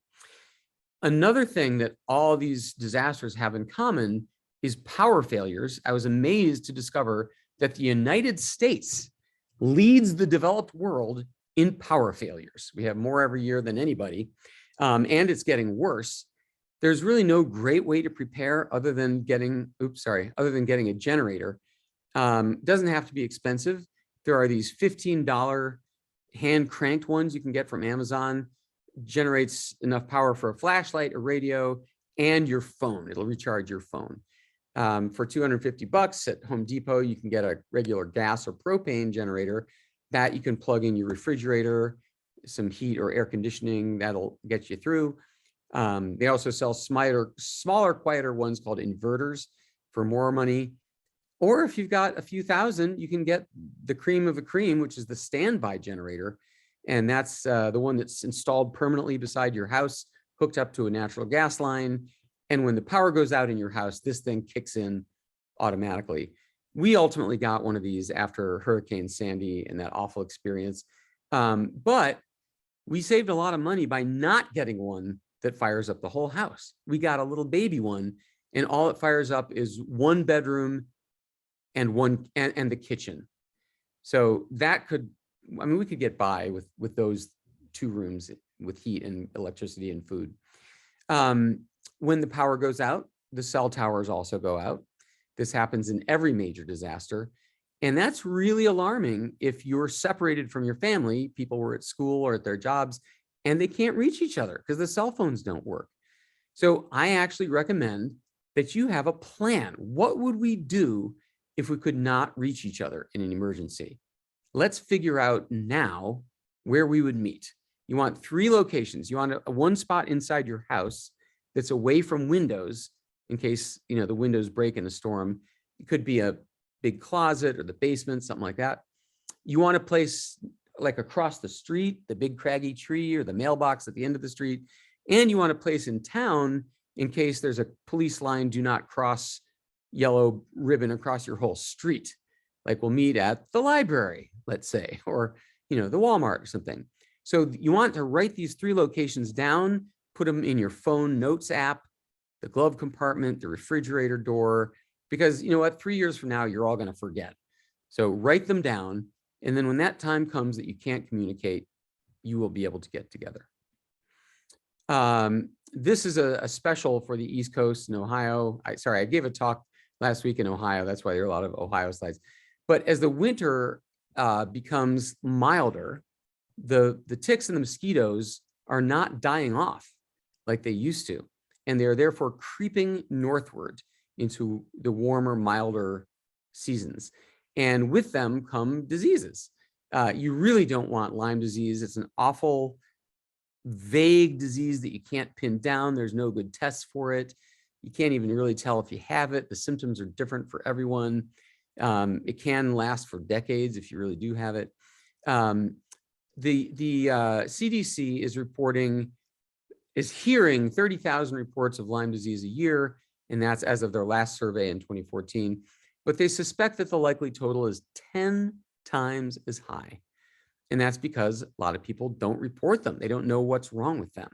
Another thing that all these disasters have in common is power failures. I was amazed to discover that the United States leads the developed world in power failures. We have more every year than anybody, and it's getting worse. There's really no great way to prepare other than getting a generator. Doesn't have to be expensive. There are these $15 hand cranked ones you can get from Amazon. Generates enough power for a flashlight, a radio, and your phone. It'll recharge your phone. For $250 at Home Depot, you can get a regular gas or propane generator that you can plug in your refrigerator, some heat or air conditioning. That'll get you through. They also sell smaller, quieter ones called inverters for more money. Or if you've got a few thousand, you can get the cream of the cream, which is the standby generator. And that's the one that's installed permanently beside your house, hooked up to a natural gas line. And when the power goes out in your house, this thing kicks in automatically. We ultimately got one of these after Hurricane Sandy and that awful experience. But we saved a lot of money by not getting one that fires up the whole house. We got a little baby one, and all it fires up is one bedroom and the kitchen. So that we could get by with those 2 rooms with heat and electricity and food. When the power goes out, the cell towers also go out. This happens in every major disaster. And that's really alarming if you're separated from your family, people were at school or at their jobs, and they can't reach each other because the cell phones don't work. So I actually recommend that you have a plan. What would we do if we could not reach each other in an emergency? Let's figure out now where we would meet. You want 3 locations. You want one spot inside your house that's away from windows in case the windows break in a storm. It could be a big closet or the basement, something like that. You want a place like across the street, the big craggy tree or the mailbox at the end of the street. And you want a place in town in case there's a police line, do not cross yellow ribbon across your whole street. Like we'll meet at the library, let's say, or, the Walmart or something. So you want to write these 3 locations down, put them in your phone notes app, the glove compartment, the refrigerator door, because you know what, 3 years from now, you're all going to forget. So write them down. And then when that time comes that you can't communicate, you will be able to get together. This is a special for the East Coast in Ohio. I gave a talk last week in Ohio. That's why there are a lot of Ohio slides. But as the winter becomes milder, the ticks and the mosquitoes are not dying off like they used to. And they're therefore creeping northward into the warmer, milder seasons. And with them come diseases. You really don't want Lyme disease. It's an awful, vague disease that you can't pin down. There's no good tests for it. You can't even really tell if you have it. The symptoms are different for everyone. It can last for decades if you really do have it. The CDC is hearing 30,000 reports of Lyme disease a year, and that's as of their last survey in 2014. But they suspect that the likely total is 10 times as high. And that's because a lot of people don't report them. They don't know what's wrong with them.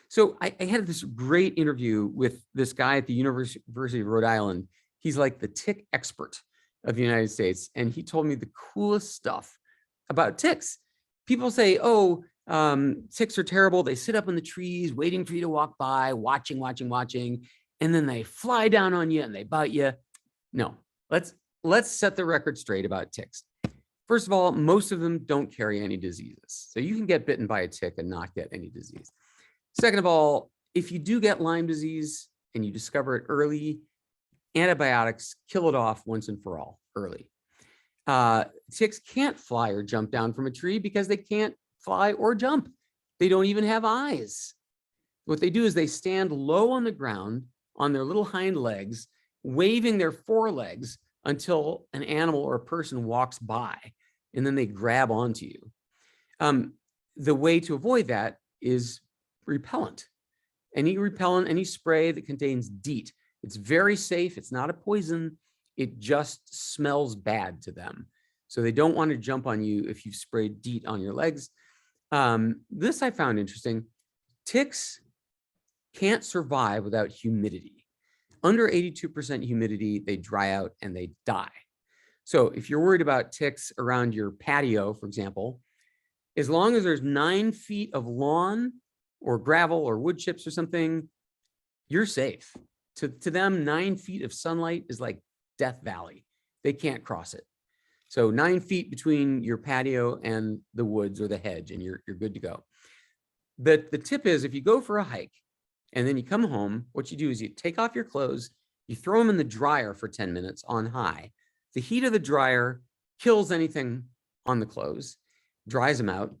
So I had this great interview with this guy at the University of Rhode Island. He's like the tick expert of the United States. And he told me the coolest stuff about ticks. People say, oh, ticks are terrible. They sit up in the trees waiting for you to walk by, watching. And then they fly down on you and they bite you. No, let's set the record straight about ticks. First of all, most of them don't carry any diseases. So you can get bitten by a tick and not get any disease. Second of all, if you do get Lyme disease and you discover it early, antibiotics kill it off once and for all early. Ticks can't fly or jump down from a tree because they can't fly or jump. They don't even have eyes. What they do is they stand low on the ground on their little hind legs, waving their forelegs until an animal or a person walks by, and then they grab onto you. The way to avoid that is repellent. Any spray that contains DEET. It's very safe. It's not a poison. It just smells bad to them. So they don't want to jump on you if you've sprayed DEET on your legs. This I found interesting. Ticks can't survive without humidity. Under 82% humidity, they dry out and they die. So if you're worried about ticks around your patio, for example, as long as there's 9 feet of lawn or gravel or wood chips or something, you're safe. To them, 9 feet of sunlight is like Death Valley. They can't cross it. So 9 feet between your patio and the woods or the hedge, and you're good to go. But the tip is, if you go for a hike and then you come home, what you do is you take off your clothes, you throw them in the dryer for 10 minutes on high. The heat of the dryer kills anything on the clothes, dries them out.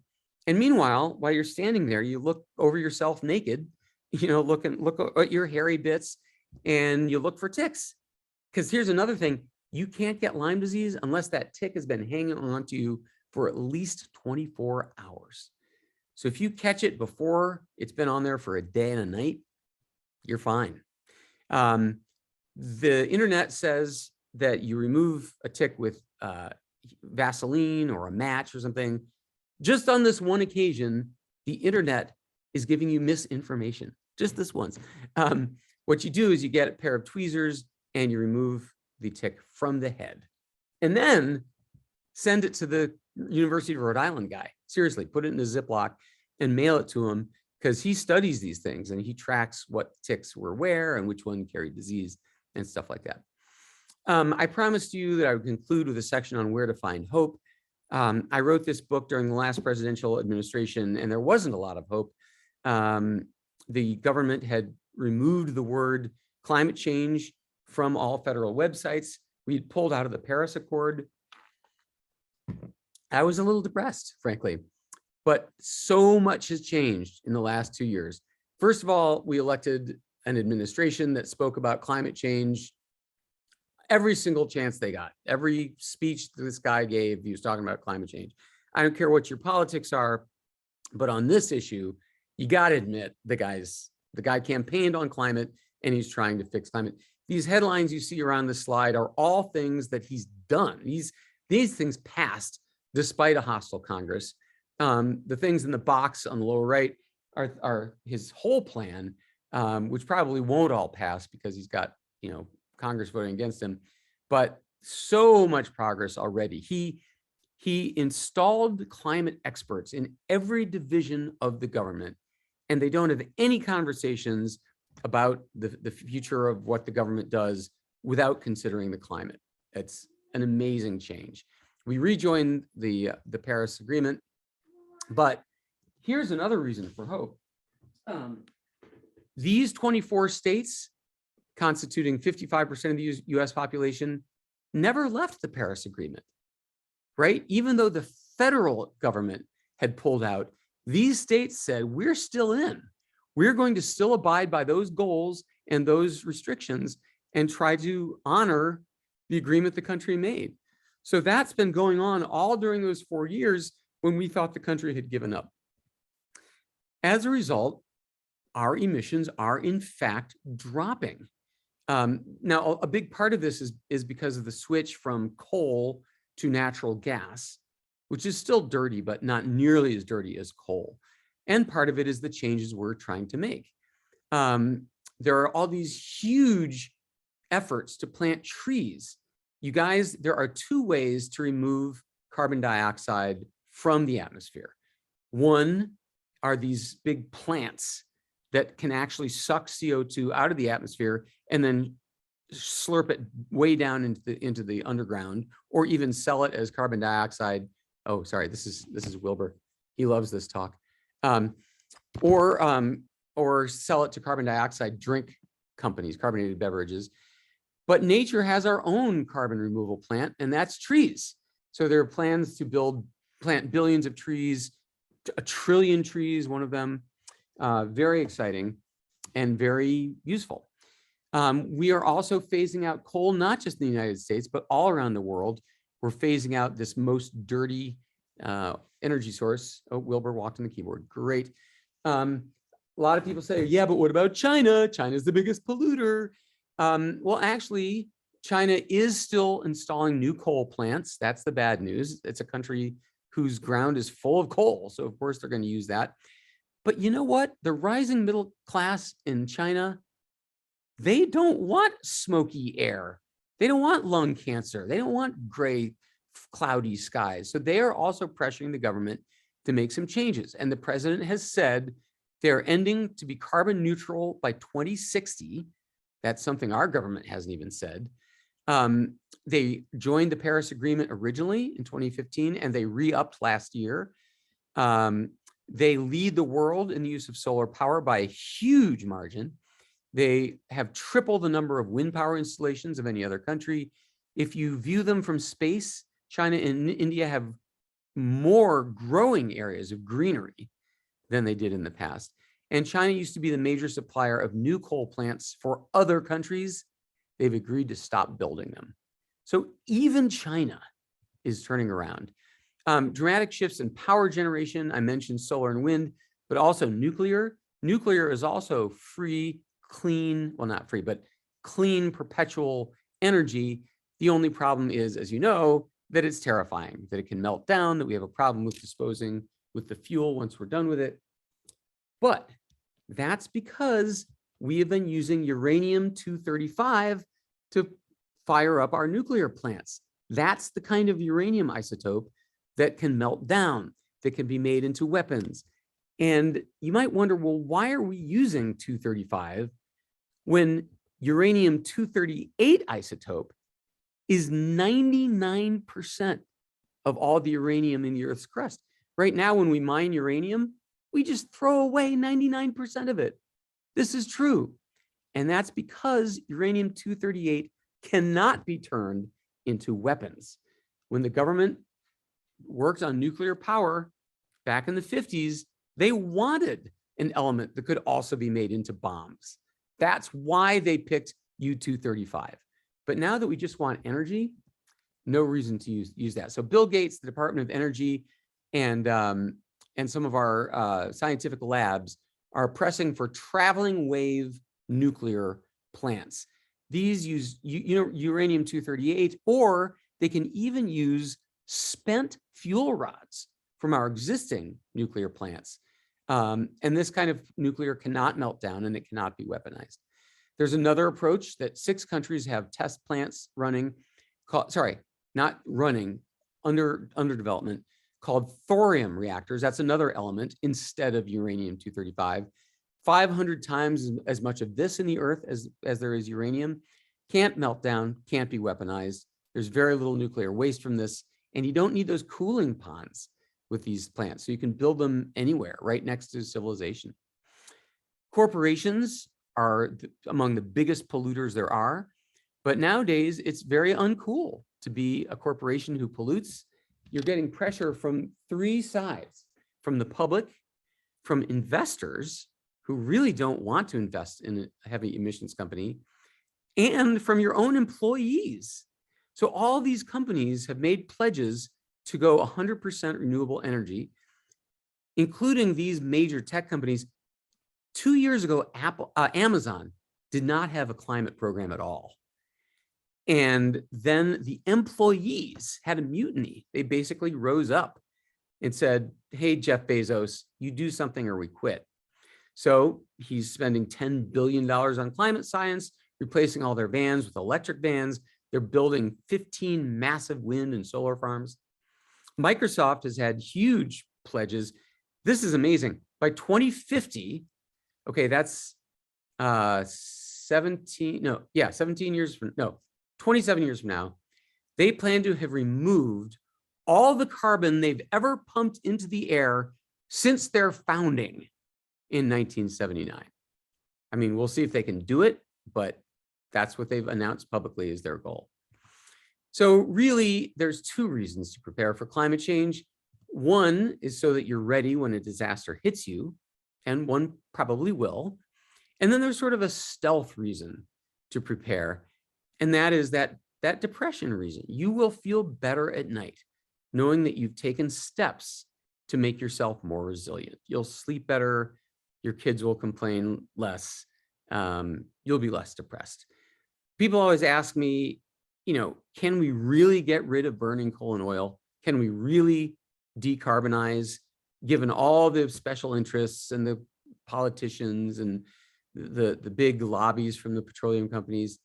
And meanwhile, while you're standing there, you look over yourself naked, look at your hairy bits, and you look for ticks. Because here's another thing, you can't get Lyme disease unless that tick has been hanging on to you for at least 24 hours. So if you catch it before it's been on there for a day and a night, you're fine. The internet says that you remove a tick with Vaseline or a match or something. Just on this one occasion, the internet is giving you misinformation, just this once. What you do is you get a pair of tweezers and you remove the tick from the head, and then send it to the University of Rhode Island guy. Seriously, put it in a Ziploc and mail it to him, because he studies these things and he tracks what ticks were where and which one carried disease and stuff like that. I promised you that I would conclude with a section on where to find hope. I wrote this book during the last presidential administration, and there wasn't a lot of hope. The government had removed the word climate change from all federal websites. We had pulled out of the Paris Accord. I was a little depressed, frankly, but so much has changed in the last 2 years. First of all, we elected an administration that spoke about climate change every single chance they got. Every speech this guy gave, he was talking about climate change. I don't care what your politics are, but on this issue, you got to admit the guy's The guy campaigned on climate and he's trying to fix climate. These headlines you see around the slide are all things that he's done. These things passed despite a hostile Congress. The things in the box on the lower right are his whole plan, which probably won't all pass because he's got, Congress voting against him, but so much progress already. He installed climate experts in every division of the government, and they don't have any conversations about the future of what the government does without considering the climate. It's an amazing change. We rejoined the Paris Agreement, but here's another reason for hope. These 24 states, constituting 55% of the US population, never left the Paris Agreement, right? Even though the federal government had pulled out, these states said, we're still in. We're going to still abide by those goals and those restrictions and try to honor the agreement the country made. So that's been going on all during those 4 years when we thought the country had given up. As a result, our emissions are in fact dropping. Now, a big part of this is because of the switch from coal to natural gas, which is still dirty, but not nearly as dirty as coal. And part of it is the changes we're trying to make. There are all these huge efforts to plant trees. You guys, there are 2 ways to remove carbon dioxide from the atmosphere. One are these big plants that can actually suck CO2 out of the atmosphere and then slurp it way down into the underground, or even sell it as carbon dioxide. Oh, sorry, this is Wilbur. He loves this talk. Or sell it to carbon dioxide drink companies, carbonated beverages. But nature has our own carbon removal plant, and that's trees. So there are plans to plant billions of trees, 1 trillion trees, one of them. Very exciting and very useful. We are also phasing out coal, not just in the United States, but all around the world. We're phasing out this most dirty energy source. Oh, Wilbur walked on the keyboard. Great. A lot of people say, yeah, but what about China? China's the biggest polluter. Well, actually, China is still installing new coal plants. That's the bad news. It's a country whose ground is full of coal. So of course they're going to use that. But you know what? The rising middle class in China, they don't want smoky air. They don't want lung cancer. They don't want gray, cloudy skies. So they are also pressuring the government to make some changes. And the president has said they're ending to be carbon neutral by 2060. That's something our government hasn't even said. They joined the Paris Agreement originally in 2015, and they re-upped last year. They lead the world in the use of solar power by a huge margin. They have tripled the number of wind power installations of any other country. If you view them from space, China and India have more growing areas of greenery than they did in the past. And China used to be the major supplier of new coal plants for other countries. They've agreed to stop building them. So even China is turning around. Dramatic shifts in power generation. I mentioned solar and wind, but also nuclear. Nuclear is also free, clean, well, not free, but clean, perpetual energy. The only problem is, as you know, that it's terrifying, that it can melt down, that we have a problem with disposing with the fuel once we're done with it. But that's because we have been using uranium-235 to fire up our nuclear plants. That's the kind of uranium isotope that can melt down, that can be made into weapons. And you might wonder, well, why are we using 235 when uranium-238 isotope is 99% of all the uranium in the Earth's crust? Right now, when we mine uranium, we just throw away 99% of it. This is true. And that's because uranium-238 cannot be turned into weapons. When the government worked on nuclear power back in the 50s, they wanted an element that could also be made into bombs. That's why they picked U-235. But now that we just want energy, no reason to use that. So Bill Gates, the Department of Energy, and some of our scientific labs are pressing for traveling wave nuclear plants. These use uranium-238, or they can even use spent fuel rods from our existing nuclear plants. And this kind of nuclear cannot melt down and it cannot be weaponized. There's another approach that 6 countries have test plants running, not running, under development, called thorium reactors. That's another element instead of uranium-235. 500 times as much of this in the earth as there is uranium. Can't melt down, can't be weaponized. There's very little nuclear waste from this, and you don't need those cooling ponds with these plants. So you can build them anywhere, right next to civilization. Corporations are among the biggest polluters there are, but nowadays it's very uncool to be a corporation who pollutes. You're getting pressure from 3 sides: from the public, from investors who really don't want to invest in a heavy emissions company, and from your own employees. So all these companies have made pledges to go 100% renewable energy, including these major tech companies. 2 years ago, Amazon did not have a climate program at all. And then the employees had a mutiny. They basically rose up and said, hey, Jeff Bezos, you do something or we quit. So he's spending $10 billion on climate science, replacing all their vans with electric vans. They're building 15 massive wind and solar farms. Microsoft has had huge pledges. This is amazing. By 2050, okay, that's 27 years from now, they plan to have removed all the carbon they've ever pumped into the air since their founding in 1979. I mean, we'll see if they can do it, but that's what they've announced publicly as their goal. So really, there's 2 reasons to prepare for climate change. One is so that you're ready when a disaster hits you, and one probably will. And then there's sort of a stealth reason to prepare, and that is that depression reason. You will feel better at night knowing that you've taken steps to make yourself more resilient. You'll sleep better, your kids will complain less, you'll be less depressed. People always ask me, can we really get rid of burning coal and oil? Can we really decarbonize, given all the special interests and the politicians and the big lobbies from the petroleum companies?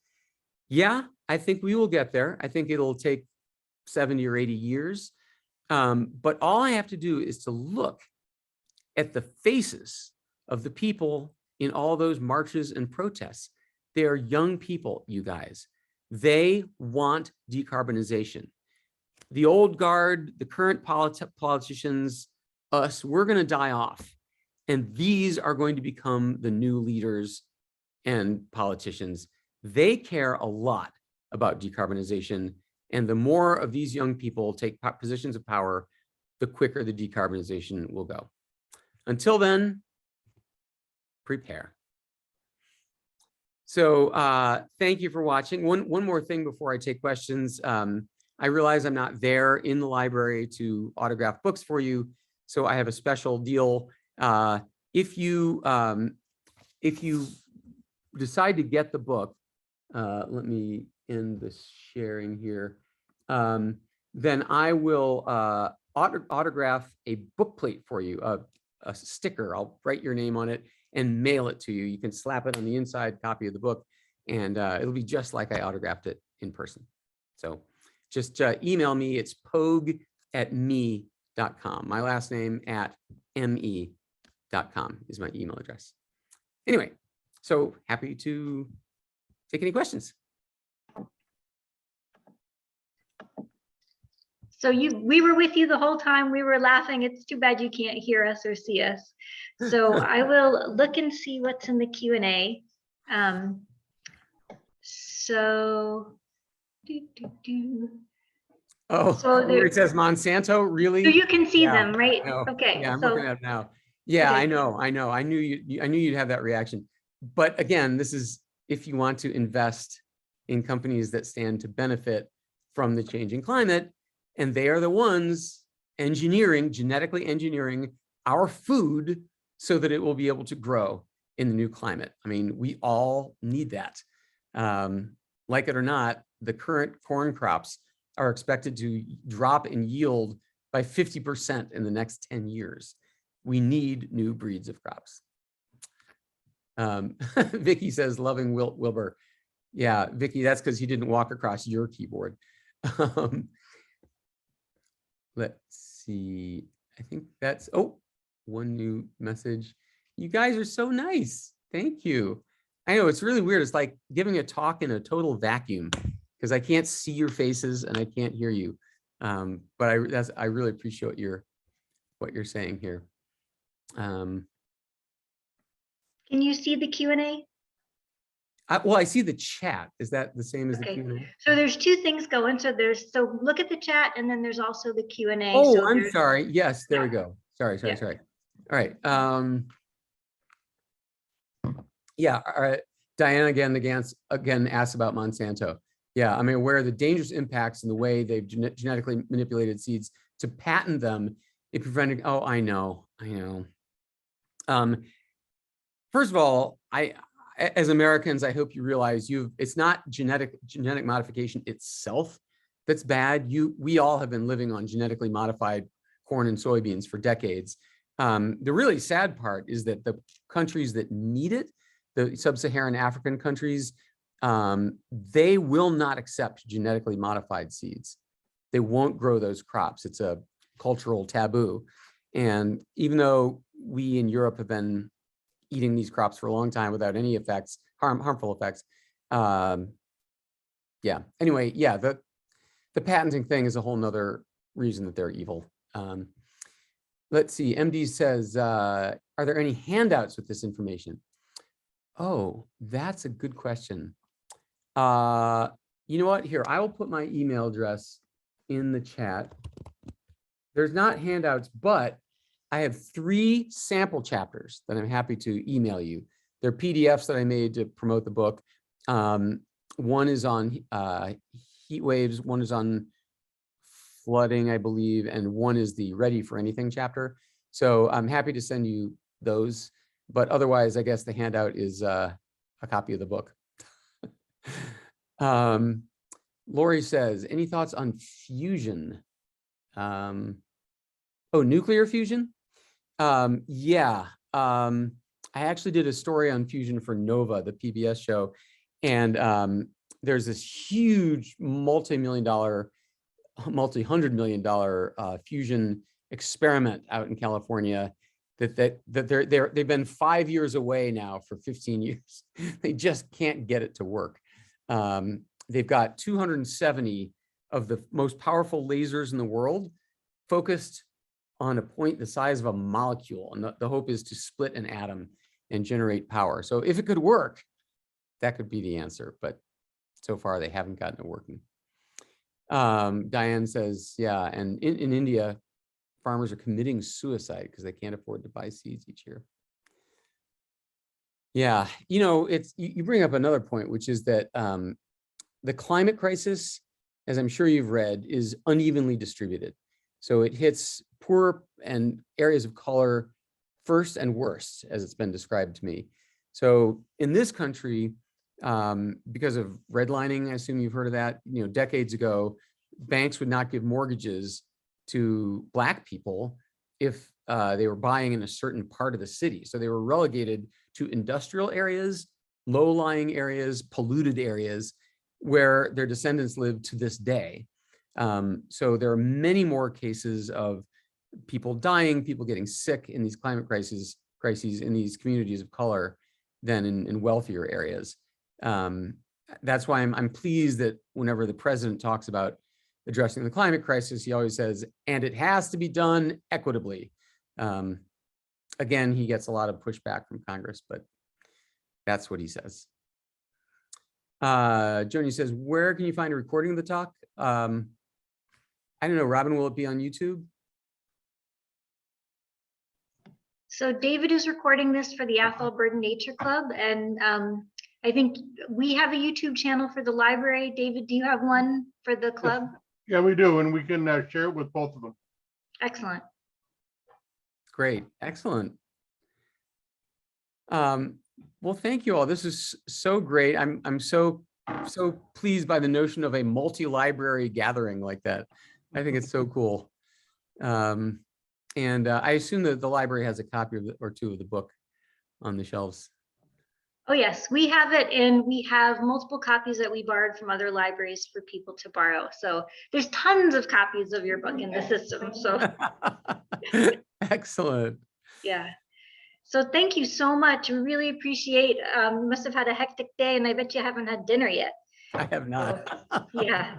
Yeah, I think we will get there. I think it'll take 70 or 80 years. But all I have to do is to look at the faces of the people in all those marches and protests. They are young people, you guys. They want decarbonization. The old guard, the current politicians, us, we're going to die off. And these are going to become the new leaders and politicians. They care a lot about decarbonization. And the more of these young people take positions of power, the quicker the decarbonization will go. Until then, prepare. So thank you for watching. One more thing before I take questions. I realize I'm not there in the library to autograph books for you, so I have a special deal. If you decide to get the book, let me end the sharing here. Then I will autograph a bookplate for you, a sticker. I'll write your name on it and mail it to you. You can slap it on the inside copy of the book, and it'll be just like I autographed it in person. So just email me. It's pogue@me.com. My last name @me.com is my email address. Anyway, so happy to take any questions. So we were with you the whole time. We were laughing. It's too bad you can't hear us or see us. So I will look and see what's in the Q&A. Oh, so there, it says Monsanto, really? So you can see them, right? Okay. Yeah, I'm looking at it now. Yeah, okay. I know. I knew you'd have that reaction. But again, this is if you want to invest in companies that stand to benefit from the changing climate, and they are the ones genetically engineering our food so that it will be able to grow in the new climate. I mean, we all need that. Like it or not, the current corn crops are expected to drop in yield by 50% in the next 10 years. We need new breeds of crops. Vicky says, loving Wilbur. Yeah, Vicky, that's because he didn't walk across your keyboard. Let's see. I think that's, oh, one new message. You guys are so nice. Thank you. I know it's really weird. It's like giving a talk in a total vacuum because I can't see your faces and I can't hear you. But I really appreciate what you're saying here. Can you see the Q&A? Well, I see the chat. Is that the same as the Q&A? So there's two things going. So look at the chat, and then there's also the Q&A. Oh, so I'm sorry. Yes, there we go. Sorry. All right. Yeah. All right. Diana again asked about Monsanto. Yeah, I'm aware of the dangerous impacts in the way they've genetically manipulated seeds to patent them. If preventing, oh, I know. First of all, as Americans, I hope you realize it's not genetic modification itself that's bad. We all have been living on genetically modified corn and soybeans for decades. The really sad part is that the countries that need it, the sub-Saharan African countries, they will not accept genetically modified seeds. They won't grow those crops. It's a cultural taboo. And even though we in Europe have been eating these crops for a long time without any effects, harmful effects. Yeah, anyway, yeah, the patenting thing is a whole nother reason that they're evil. Let's see, MD says, are there any handouts with this information? Oh, that's a good question. You know what, here, I will put my email address in the chat. There's not handouts, but I have 3 sample chapters that I'm happy to email you. They're PDFs that I made to promote the book. One is on heat waves, one is on flooding, I believe, and one is the Ready for Anything chapter. So I'm happy to send you those, but otherwise, I guess the handout is a copy of the book. Lori says, any thoughts on fusion? Oh, nuclear fusion? Yeah, I actually did a story on fusion for Nova, the PBS show, and there's this huge multi-hundred million dollar fusion experiment out in California that they've been 5 years away now for 15 years. They just can't get it to work. They've got 270 of the most powerful lasers in the world focused on a point the size of a molecule. And the hope is to split an atom and generate power. So if it could work, that could be the answer. But so far, they haven't gotten it working. Diane says, yeah, and in India, farmers are committing suicide because they can't afford to buy seeds each year. Yeah, you know, you bring up another point, which is that the climate crisis, as I'm sure you've read, is unevenly distributed. So it hits poor and areas of color first and worst, as it's been described to me. So in this country, because of redlining, I assume you've heard of that, you know, decades ago, banks would not give mortgages to Black people if they were buying in a certain part of the city. So they were relegated to industrial areas, low-lying areas, polluted areas, where their descendants live to this day. So there are many more cases of people dying, people getting sick in these climate crises in these communities of color than in wealthier areas. That's why I'm pleased that whenever the president talks about addressing the climate crisis, he always says, and it has to be done equitably. Again, he gets a lot of pushback from Congress, but that's what he says. Joni says, where can you find a recording of the talk? I don't know, Robin, will it be on YouTube? So David is recording this for the Athol Nature Club, and I think we have a YouTube channel for the library. David, do you have one for the club? Yeah, we do, and we can share it with both of them. Excellent. Great, excellent. Well, thank you all. This is so great. I'm so pleased by the notion of a multi-library gathering like that. I think it's so cool. And I assume that the library has a copy of or two of the book on the shelves. Oh, yes, we have it, and we have multiple copies that we borrowed from other libraries for people to borrow. So there's tons of copies of your book in the system. So Excellent. yeah. So thank you so much. We really appreciate, you must have had a hectic day, and I bet you haven't had dinner yet. I have not. Yeah.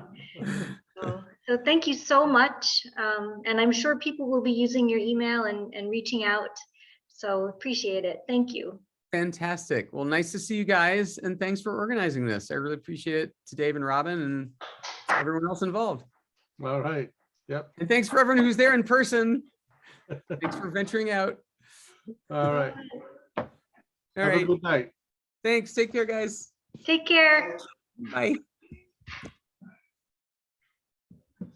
So thank you so much. And I'm sure people will be using your email and reaching out. So appreciate it. Thank you. Fantastic. Well, nice to see you guys, and thanks for organizing this. I really appreciate it to Dave and Robin and everyone else involved. All right. Yep. And thanks for everyone who's there in person. Thanks for venturing out. All right. All Have a right. good night. Thanks. Take care, guys. Take care. Bye.